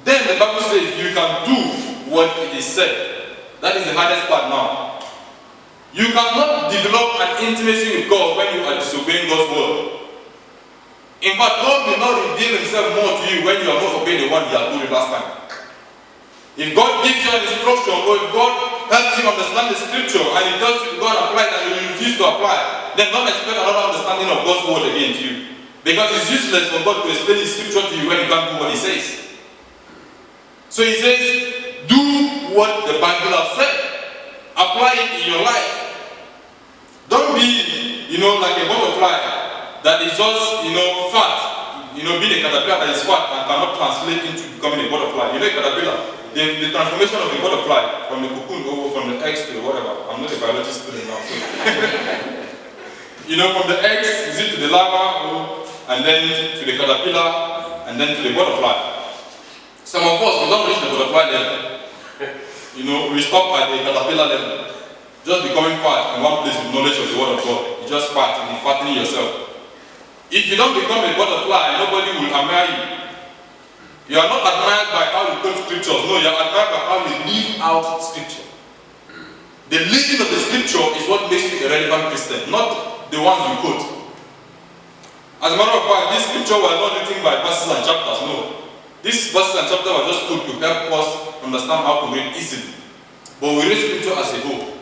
Then the Bible says you can do what it is said. That is the hardest part now. You cannot develop an intimacy with God when you are disobeying God's word. In fact, God will not reveal Himself more to you when you are not obeying the one He has told you last time. If God gives you an instruction, or if God helps you understand the scripture and He tells you to go and apply it and you refuse to apply, then don't expect another understanding of God's word again to you. Because it's useless for God to explain His scripture to you when you can't do what He says. So He says, do what the Bible has said. Apply it in your life. Don't be, like a butterfly that is just, fat. Being a caterpillar that is fat and cannot translate into becoming a butterfly. A caterpillar, the transformation of a butterfly from the cocoon over from the eggs to whatever. I'm not a biologist student now, so. From the eggs, is it to the larva, and then to the caterpillar, and then to the butterfly. Some of us, we don't reach the butterfly level. We stop at the caterpillar level. Just becoming fat in one place with knowledge of the word of God. You just fat and you're fattening yourself. If you don't become a butterfly, nobody will admire you. You are not admired by how you quote scriptures. No, you are admired by how you live out scripture. The living of the scripture is what makes you a relevant Christian, not the ones you quote. As a matter of fact, these scriptures were not written by verses and chapters, no. These verses and chapters were just put to help us understand how to read easily. But we read scripture as a whole.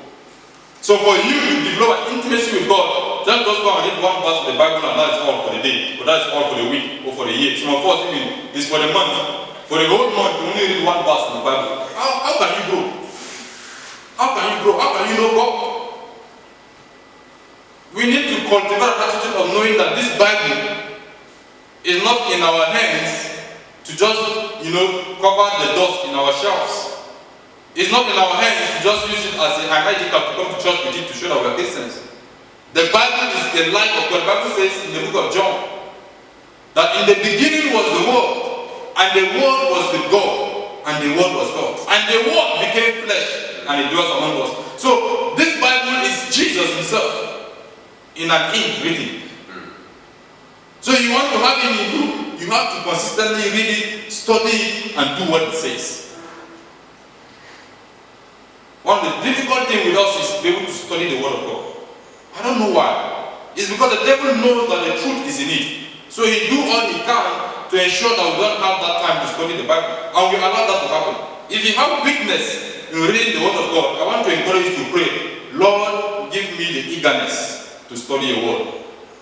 So for you to develop an intimacy with God, just go and read one verse of the Bible and that is all for the day, or that is all for the week, or for the year. Some of us even is for the month. For the whole month, you only read one verse in the Bible. How can you grow? How can you grow? How can you know God? We need to cultivate an attitude of knowing that this Bible is not in our hands to just, cover the dust in our shelves. It's not in our hands to just use it as an ID card to come to church with it to show that we are Christians. The Bible is the life of God. The Bible says in the book of John that in the beginning was the Word, and the Word was with God, and the Word was God. And the Word became flesh, and it dwells among us. So this Bible is Jesus himself in an ink written. So you want to have it in you, you have to consistently read it, study it, and do what it says. One of the difficult things with us is to be able to study the Word of God. I don't know why. It's because the devil knows that the truth is in it. So he do all he can to ensure that we don't have that time to study the Bible. And we allow that to happen. If you have weakness in reading the Word of God, I want to encourage you to pray, Lord, give me the eagerness to study your Word.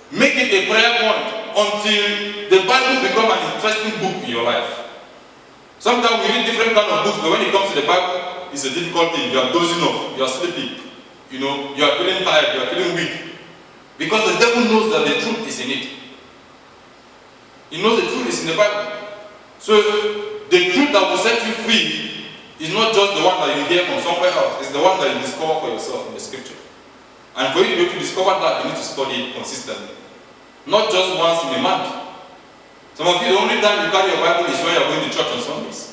Make it a prayer point until the Bible becomes an interesting book in your life. Sometimes we read different kinds of books, but when it comes to the Bible, it's a difficult thing. You are dozing off, you are sleeping, you are feeling tired, you are feeling weak. Because the devil knows that the truth is in it. He knows the truth is in the Bible. So the truth that will set you free is not just the one that you hear from somewhere else, it's the one that you discover for yourself in the scripture. And for you to be able to discover that, you need to study it consistently. Not just once in a month. Some of you, the only time you carry your Bible is when you are going to church on Sundays.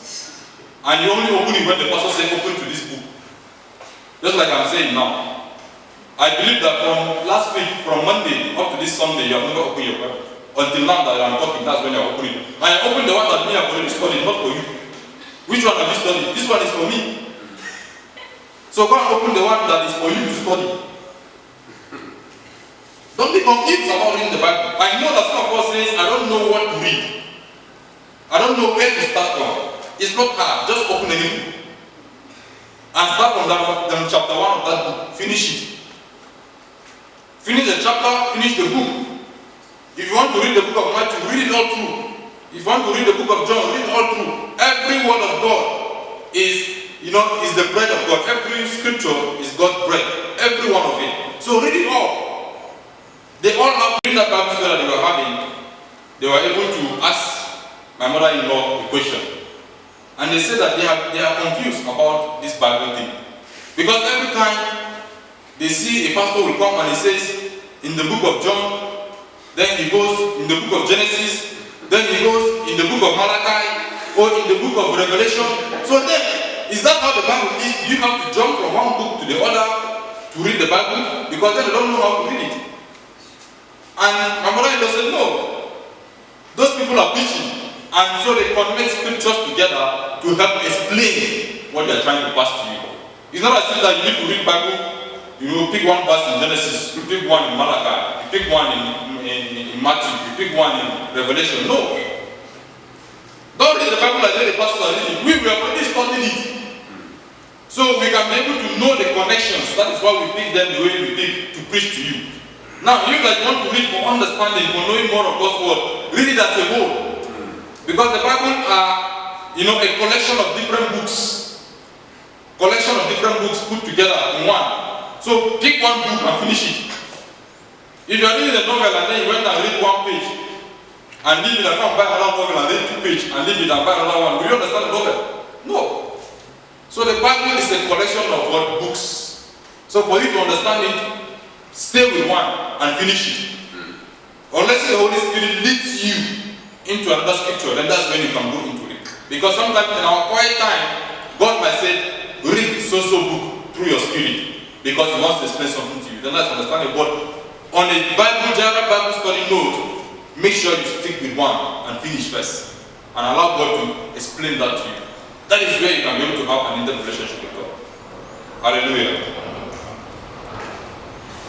And you only open it when the pastor says, open to this book. Just like I'm saying now. I believe that from last week, from Monday up to this Sunday, you have never opened your Bible. Until now that I'm talking, that's when you're opening it. And I opened the one that me have already studied, not for you. Which one have you studied? This one is for me. So go and open the one that is for you to study. Don't be confused about reading the Bible. I know that some of us says, I don't know what to read. I don't know where to start from. It's not hard. Just open any book. And start from that chapter 1 of that book. Finish it. Finish the chapter, finish the book. If you want to read the book of Matthew, read it all through. If you want to read the book of John, read it all through. Every word of God is the bread of God. Every scripture is God's bread. Every one of it. So read it all. They all have in that Bible study that they were having. They were able to ask my mother-in-law a question. And they said that they are confused about this Bible thing. Because every time they see a pastor will come and he says, in the book of John, then he goes in the book of Genesis, then he goes in the book of Malachi, or in the book of Revelation. So then, is that how the Bible is? You have to jump from one book to the other to read the Bible? Because then they don't know how to read it. And my mother-in-law said, no. Those people are preaching. And so they connect scriptures together to help explain what they are trying to pass to you. It's not as if that you need to read Bible, pick one verse in Genesis, you pick one in Malachi, you pick one in Matthew, you pick one in Revelation. No. Don't read the Bible like the pastors are reading. We were already studying it. So we can be able to know the connections. That is why we pick them the way we pick to preach to you. Now, you guys want to read for understanding, for knowing more of God's word, read it as a whole. Because the Bible are, a collection of different books. Collection of different books put together in one. So pick one book and finish it. If you are reading a novel and then you went and read one page, and leave it and come buy another novel and read 2 pages, and leave it and buy another one, will you understand the novel? No. So the Bible is a collection of what books. So for you to understand it, stay with one and finish it. Unless the Holy Spirit leads you into another scripture, then that's when you can go into it. Because sometimes in our quiet time, God might say, read so-so book through your spirit, because He wants to explain something to you. Then that's understandable. But on a general Bible study note, make sure you stick with one and finish first. And allow God to explain that to you. That is where you can be able to have an in-depth relationship with God. Hallelujah.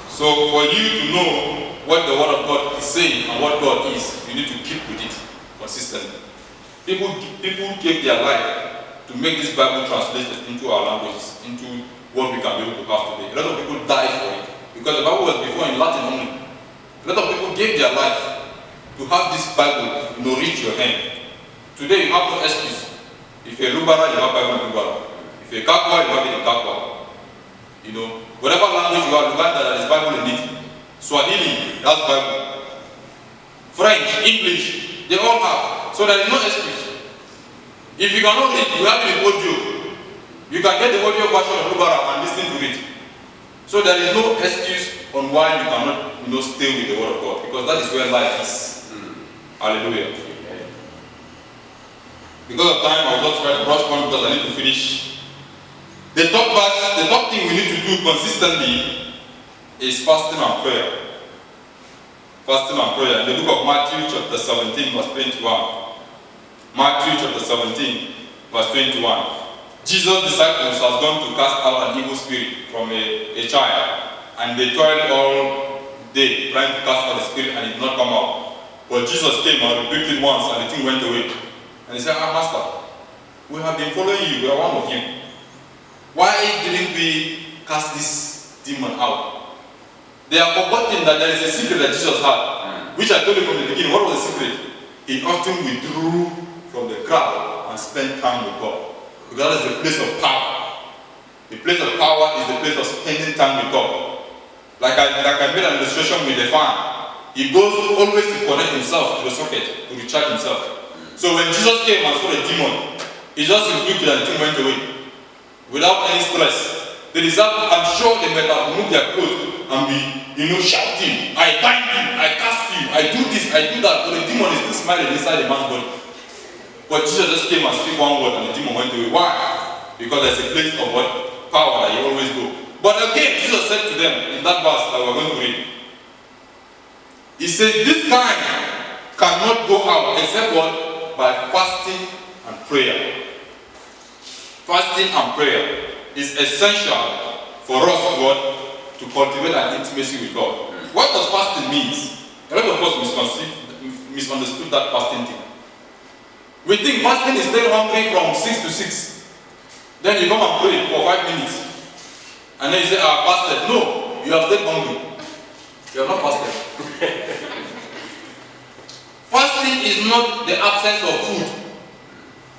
So for you to know what the Word of God is saying and what God is, you need to keep with it consistently. People gave their life to make this Bible translated into our languages, into what we can be able to have today. A lot of people died for it because the Bible was before in Latin only. A lot of people gave their life to have this Bible, reach your hand. Today you have no excuse. If you're a Lubara, you have Bible in Lubara. If you're a Kakwa, you have it in Kakwa. Whatever language you have, Uganda, there is Bible in it. Swahili, that's Bible. French, English, they all have. So there is no excuse. If you cannot read, you have it in audio. You can get the audio version of Lubara and listen to it. So there is no excuse on why you cannot stay with the word of God, because that is where life is. Hallelujah. Because of time, I'll just try to brush on because I need to finish. The top thing we need to do consistently is fasting and prayer. Fasting and prayer. In the book of Matthew chapter 17 verse 21. Matthew chapter 17 verse 21. Jesus' disciples has gone to cast out an evil spirit from a child, and they toiled all day trying to cast out the spirit, and it did not come out. But Jesus came and rebuked it once, and the thing went away. And he said, Master, we have been following you, we are one of you. Why didn't we cast this demon out? They have forgotten that there is a secret that Jesus had, which I told you from the beginning. What was the secret? He often withdrew from the crowd and spent time with God. Because that is the place of power. The place of power is the place of spending time with God. Like I made an illustration with the fan. He goes always to connect himself to the socket, to recharge himself. So when Jesus came and saw the demon, he just rebuked it and the thing went away. Without any stress. The disciples, I'm sure they might have removed their clothes and be, shouting, I bind you, I cast you, I do this, I do that. But the demon is still smiling inside the man's body. But Jesus just came and spoke one word and the demon went away. Why? Because there's a place of what? Power that you always go. But again, Jesus said to them in that verse that we're going to read. He says, this kind cannot go out except what? By fasting and prayer. Fasting and prayer is essential for us, God, to cultivate an intimacy with God. What does fasting mean? A lot of us misunderstood that fasting thing. We think fasting is staying hungry from 6 to 6. Then you come and pray for 5 minutes. And then you say, I fasted. No, you have stayed hungry. You have not fasted. Fasting is not the absence of food.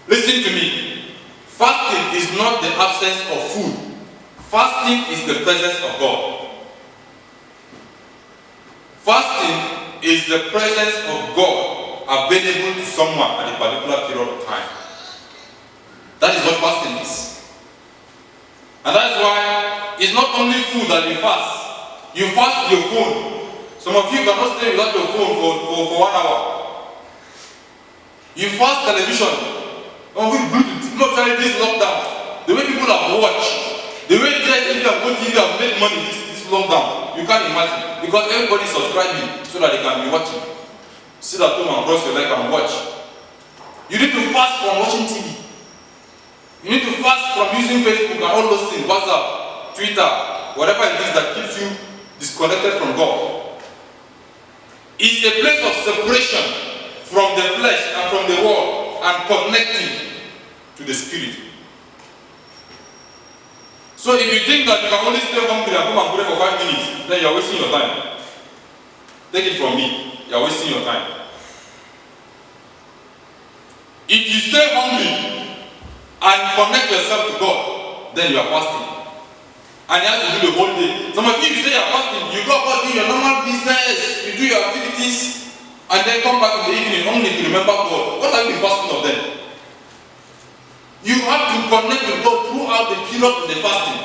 Listen to me. Fasting is not the absence of food. Fasting is the presence of God. Fasting is the presence of God available to someone at a particular period of time. That is what fasting is. And that's why it's not only food that you fast. You fast your phone. Some of you cannot stay without your phone for 1 hour. You fast television. Not trying this lockdown. The way people have watched, the way DSTV and GoTV have made money this lockdown, you can't imagine. Because everybody is subscribing so that they can be watching. Sit at home and cross your leg and watch. You need to fast from watching TV. You need to fast from using Facebook and all those things, WhatsApp, Twitter, whatever it is that keeps you disconnected from God. It's a place of separation from the flesh and from the world and connecting to the spirit. So if you think that you can only stay hungry and come and pray for 5 minutes, then you are wasting your time. Take it from me. You are wasting your time. If you stay hungry and connect yourself to God, then you are fasting. And you have to do the whole day. Some of you say you are fasting, you go about doing your normal business, you do your activities, and then come back in the evening only to remember God. What have you been fasting of then? You have to connect with God throughout the period of the fasting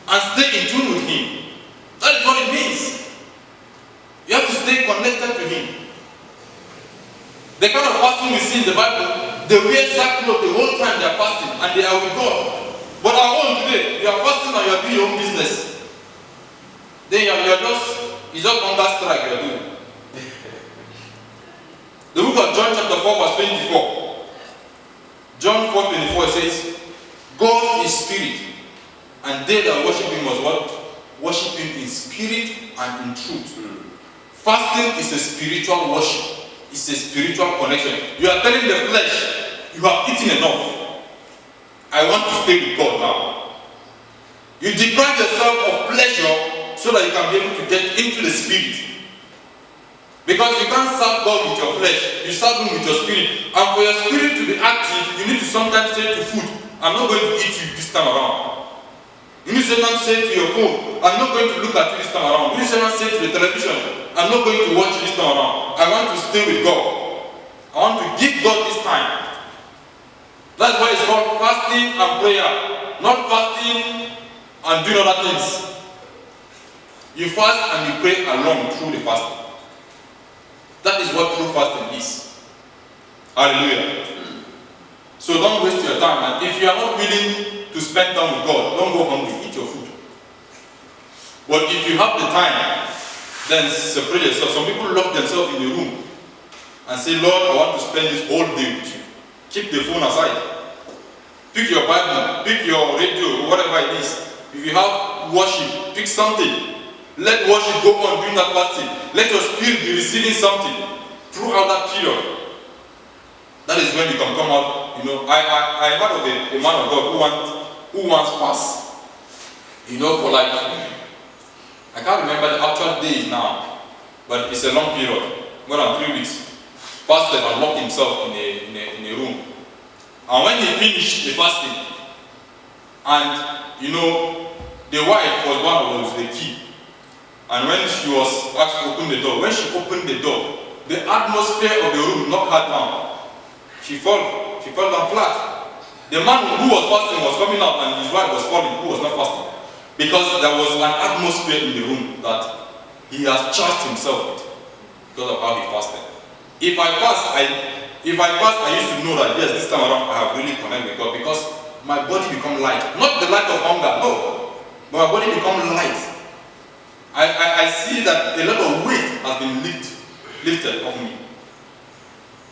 and stay in tune with Him. That is what it means. You have to stay connected to Him. The kind of fasting we see in the Bible, they wear sackcloth the whole time they are fasting and they are with God. But our own today, you are fasting and you are doing your own business. Then it's just hunger strike you are doing. The book of John chapter 4 verse 24. John 4:24 says, God is spirit, and they that worship Him must what? Worship Him in spirit and in truth. Fasting is a spiritual worship. It's a spiritual connection. You are telling the flesh, you have eaten enough. I want to stay with God now. You deprive yourself of pleasure so that you can be able to get into the spirit. Because you can't serve God with your flesh, you serve Him with your spirit. And for your spirit to be active, you need to sometimes say to food, I'm not going to eat you this time around. You need to sometimes say to your phone, I'm not going to look at you this time around. You need to sometimes say to the television, I'm not going to watch you this time around. I want to stay with God. I want to give God this time. That's why it's called fasting and prayer, not fasting and doing other things. You fast and you pray along through the fasting. That is what true fasting is. Hallelujah. So don't waste your time. And if you are not willing to spend time with God, don't go hungry. Eat your food. But if you have the time, then separate yourself. Some people lock themselves in the room and say, Lord, I want to spend this whole day with you. Keep the phone aside. Pick your Bible, pick your radio, whatever it is. If you have worship, pick something. Let worship go on during that fasting. Let your spirit be receiving something throughout that period. That is when you can come out. You know, I heard of a man of God who wants fast. You know, for like, I can't remember the actual days now, but it's a long period, more than 3 weeks. Fasted and locked himself in a room. And when he finished the fasting, and you know, the wife was one who was the key. And when she was asked to open the door, when she opened the door, the atmosphere of the room knocked her down. She fell down flat. The man who was fasting was coming out and his wife was falling, who was not fasting. Because there was an atmosphere in the room that he has charged himself with because of how he fasted. If I fast, I used to know that yes, this time around I have really connected with God because my body become light. Not the light of hunger, no. But my body become light. I see that a lot of weight has been lifted off me.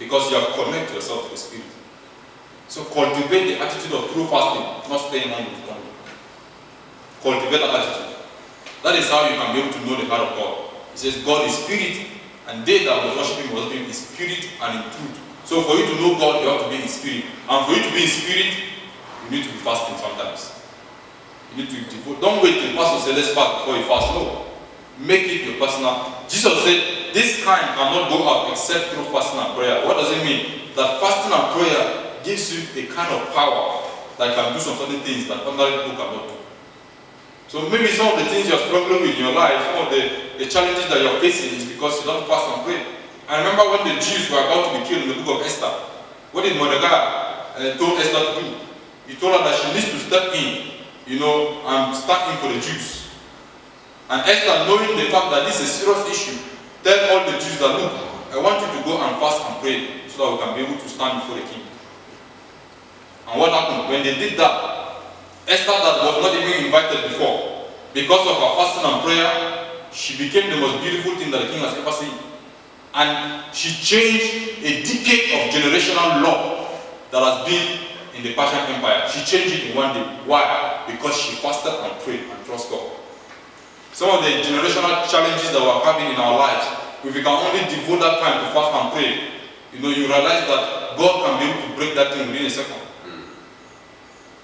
Because you have connected yourself to the Spirit. So cultivate the attitude of true fasting, not staying hungry. Cultivate that attitude. That is how you can be able to know the heart of God. It says God is spirit, and they that was worshiping was in spirit and in truth. So for you to know God, you have to be in spirit. And for you to be in spirit, you need to be fasting sometimes. You need to devote. Don't wait till the pastor says let's fast before you fast. No. Make it your personal. Jesus said, this kind cannot go out except through fasting and prayer. What does it mean? That fasting and prayer gives you a kind of power that can do some certain things that ordinary people cannot do. So maybe some of the things you're struggling with in your life, some of the challenges that you're facing is because you don't fast and pray. I remember when the Jews were about to be killed in the book of Esther. What did Mordecai told Esther to do? He told her that she needs to step in, you know, and stand in for the Jews. And Esther, knowing the fact that this is a serious issue, tell all the Jews that, look, I want you to go and fast and pray so that we can be able to stand before the king. And what happened? When they did that, Esther, that was not even invited before, because of her fasting and prayer, she became the most beautiful thing that the king has ever seen. And she changed a decade of generational law that has been in the Persian Empire. She changed it in one day. Why? Because she fasted and prayed and trusted God. Some of the generational challenges that we're having in our lives, if we can only devote that time to fast and pray, you know, you realize that God can be able to break that thing within a second.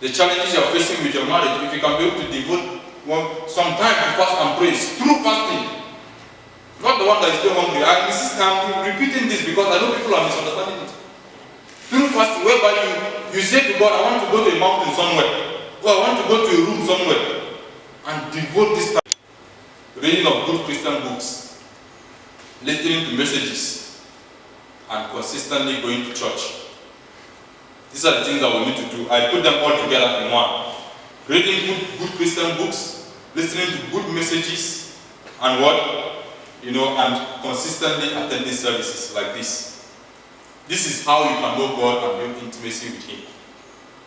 The challenges you're facing with your marriage, if you can be able to devote some time to fast and pray, through fasting, not the one that is still hungry. I'm repeating this because I know people are misunderstanding it. Through fasting, whereby you say to God, I want to go to a mountain somewhere, or I want to go to a room somewhere, and devote this time. Reading of good Christian books, listening to messages, and consistently going to church. These are the things that we need to do. I put them all together in one. Reading good Christian books, listening to good messages, and what? You know, and consistently attending services like this. This is how you can know God and build intimacy with Him.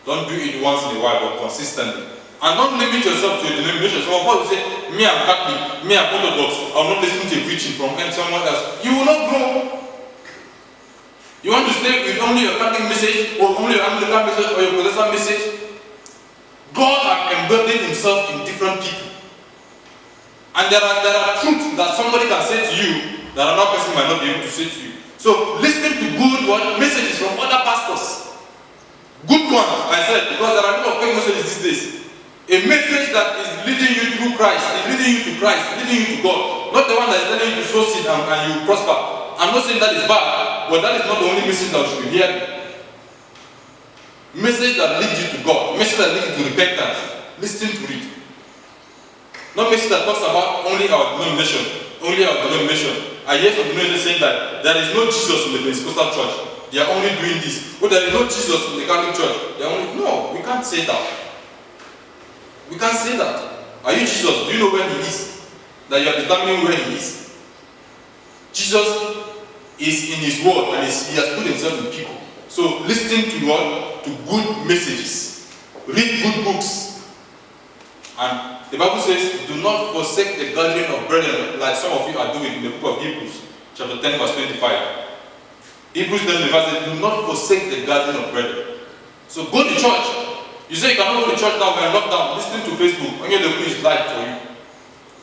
Don't do it once in a while, but consistently. And don't limit yourself to a denomination. Some of us will say, me I'm Catholic, me I'm Orthodox, I'm not listening to a preaching from someone else. You will not grow. You want to stay with only your Catholic message, or only your Anglican message, or your Protestant message? God has embedded Himself in different people. And there are truths that somebody can say to you that another person might not be able to say to you. So listen to good messages from other pastors. Good one, I said, because there are a lot of fake messages these days. A message that is leading you through Christ, is leading you to Christ, leading you to God. Not the one that is telling you to sow seed and you prosper. I'm not saying that is bad, but that is not the only message that we should be hearing. Message that leads you to God, message that leads you to repentance. Listen to it. Not message that talks about only our denomination, I hear some denominations saying that there is no Jesus in the Pentecostal church. They are only doing this. Or there is no Jesus in the Catholic church. They are only... No, we can't say that. We can't say that. Are you Jesus? Do you know where he is? That you are determining where he is? Jesus is in his word and he has put himself in people. So listen to what? To good messages. Read good books. And the Bible says, do not forsake the gathering of brethren like some of you are doing in the book of Hebrews, chapter 10, verse 25. Hebrews 10, verse says, do not forsake the gathering of brethren. So go to church. You say you cannot go to church now, we are locked down. Listen to Facebook. Only the is live for you.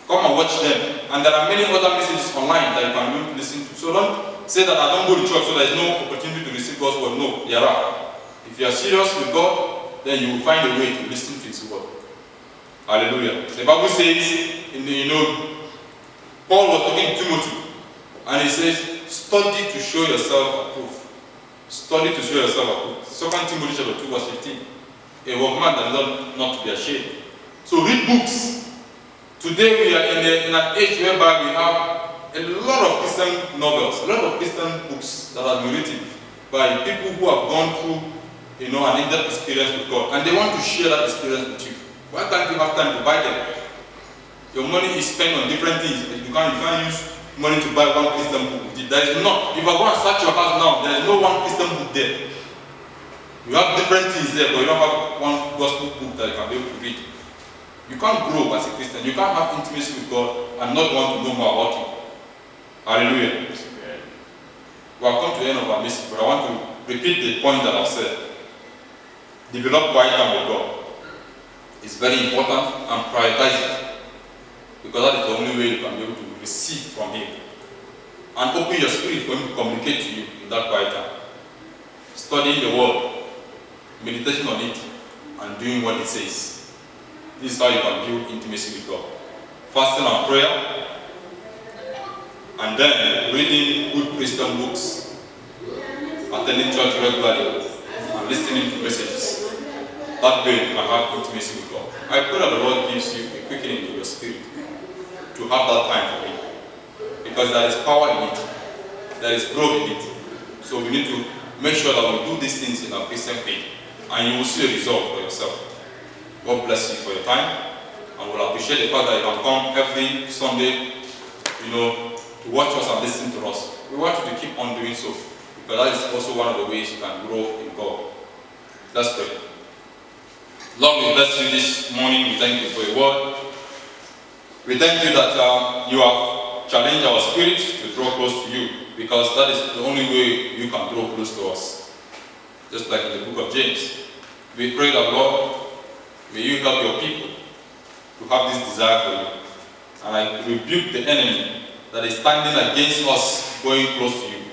Come and watch them. And there are many other messages online that you can listen to. So don't say that I don't go to church so there is no opportunity to receive God's word. No, there are. If you are serious with God, then you will find a way to listen to his word. Hallelujah. The Bible says, Paul was talking to Timothy, and he says, study to show yourself approved. Study to show yourself approved. 2 Timothy chapter 2, verse 15. A workman that does not to be ashamed. So read books. Today we are in an age whereby we have a lot of Christian novels, a lot of Christian books that have been written by people who have gone through an in-depth experience with God, and they want to share that experience with you. Why can't you have time to buy them? Your money is spent on different things. You can't use money to buy one Christian book. There is not. If I go and search your house now, there is no one Christian book there. You have different things there, but you don't have one gospel book that you can be able to read. You can't grow as a Christian. You can't have intimacy with God and not want to know more about him. Hallelujah. We have come to the end of our message, but I want to repeat the point that I've said. Develop quiet time with God. It's very important, and prioritize it, because that is the only way you can be able to receive from him. And open your spirit for him to communicate to you in that quiet time. Studying the word, meditation on it, and doing what it says. This is how you can build intimacy with God. Fasting and prayer, and then reading good Christian books, attending church regularly, and listening to messages. That way you can have intimacy with God. I pray that the Lord gives you a quickening in your spirit to have that time for him. Because there is power in it. There is growth in it. So we need to make sure that we do these things in our Christian faith. And you will see a result for yourself. God bless you for your time. And we'll appreciate the fact that you can come every Sunday, to watch us and listen to us. We want you to keep on doing so. Because that is also one of the ways you can grow in God. Let's pray. Lord, we bless you this morning. We thank you for your word. We thank you that you have challenged our spirit to draw close to you, because that is the only way you can draw close to us. Just like in the book of James. We pray that, Lord, may you help your people to have this desire for you. And I rebuke the enemy that is standing against us going close to you.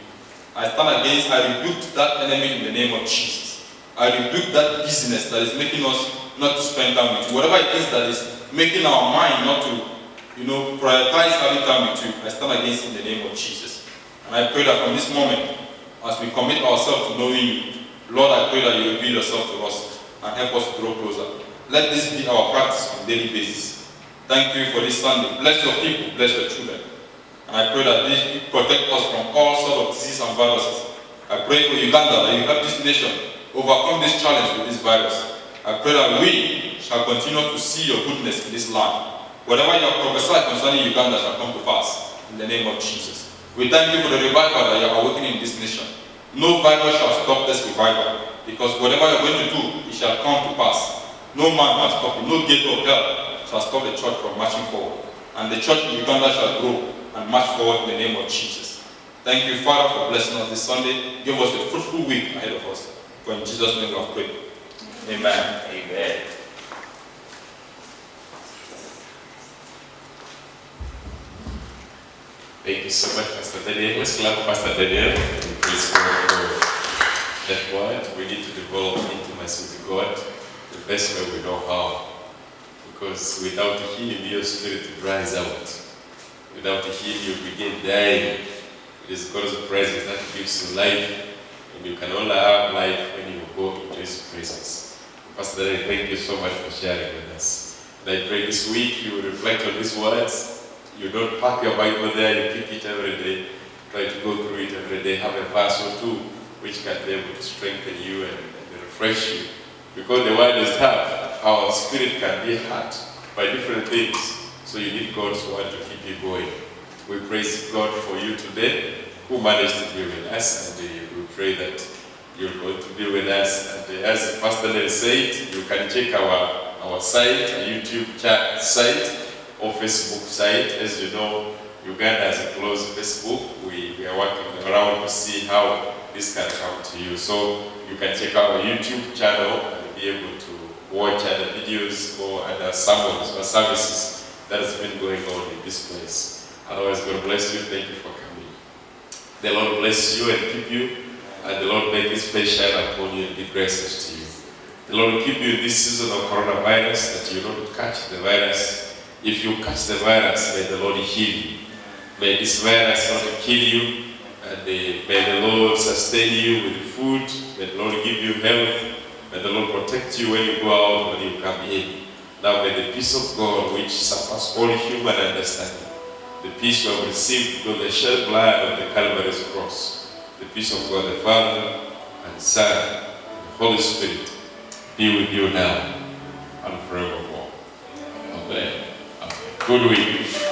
I rebuke that enemy in the name of Jesus. I rebuke that business that is making us not to spend time with you. Whatever it is that is making our mind not to, prioritize having time with you, I stand against in the name of Jesus. And I pray that from this moment, as we commit ourselves to knowing you, Lord, I pray that you reveal yourself to us and help us to draw closer. Let this be our practice on a daily basis. Thank you for this Sunday. Bless your people, bless your children. And I pray that this protect us from all sorts of disease and viruses. I pray for Uganda that you help this nation overcome this challenge with this virus. I pray that we shall continue to see your goodness in this land. Whatever you have prophesied concerning Uganda shall come to pass in the name of Jesus. We thank you for the revival that you are working in this nation. No virus shall stop this revival, because whatever you are going to do, it shall come to pass. No man can stop it. No gate of hell shall stop the church from marching forward. And the church in Uganda shall grow and march forward in the name of Jesus. Thank you, Father, for blessing us this Sunday. Give us a fruitful week ahead of us. For in Jesus' name we have prayed. Amen. Amen. Thank you so much, Pastor Daniel. Let's clap Pastor Daniel. Please God for that word. We need to develop intimacy with God the best way we know how. Because without Him, your spirit dries out. Without Him, you begin dying. It is God's presence that gives you life, and you can only have life when you go into His presence. Pastor Daniel, thank you so much for sharing with us. And I pray this week you will reflect on these words. You don't pack your Bible there, you pick it every day. Try to go through it every day. Have a verse or two which can be able to strengthen you and refresh you. Because the word is tough. Our spirit can be hurt by different things. So you need God's word to keep you going. We praise God for you today, who managed to be with us, and we pray that you're going to be with us. And as Pastor Nell said, you can check our site, our YouTube site or Facebook site. As you know, Uganda has a closed Facebook. We are working around to see how this can come to you. So you can check out our YouTube channel and be able to watch other videos or other sermons or services that has been going on in this place. Otherwise, God bless you. Thank you for coming. The Lord bless you and keep you, and the Lord make His face shine upon you and be gracious to you. The Lord keep you in this season of coronavirus, that you don't catch the virus. If you catch the virus, may the Lord heal you. May this virus not kill you, and may the Lord sustain you with food. May the Lord give you health. May the Lord protect you when you go out, when you come in. Now may the peace of God, which surpasses all human understanding, the peace we have received through the shed blood of the Calvary's cross, the peace of God the Father and Son and the Holy Spirit be with you now and forevermore. Amen. Good week.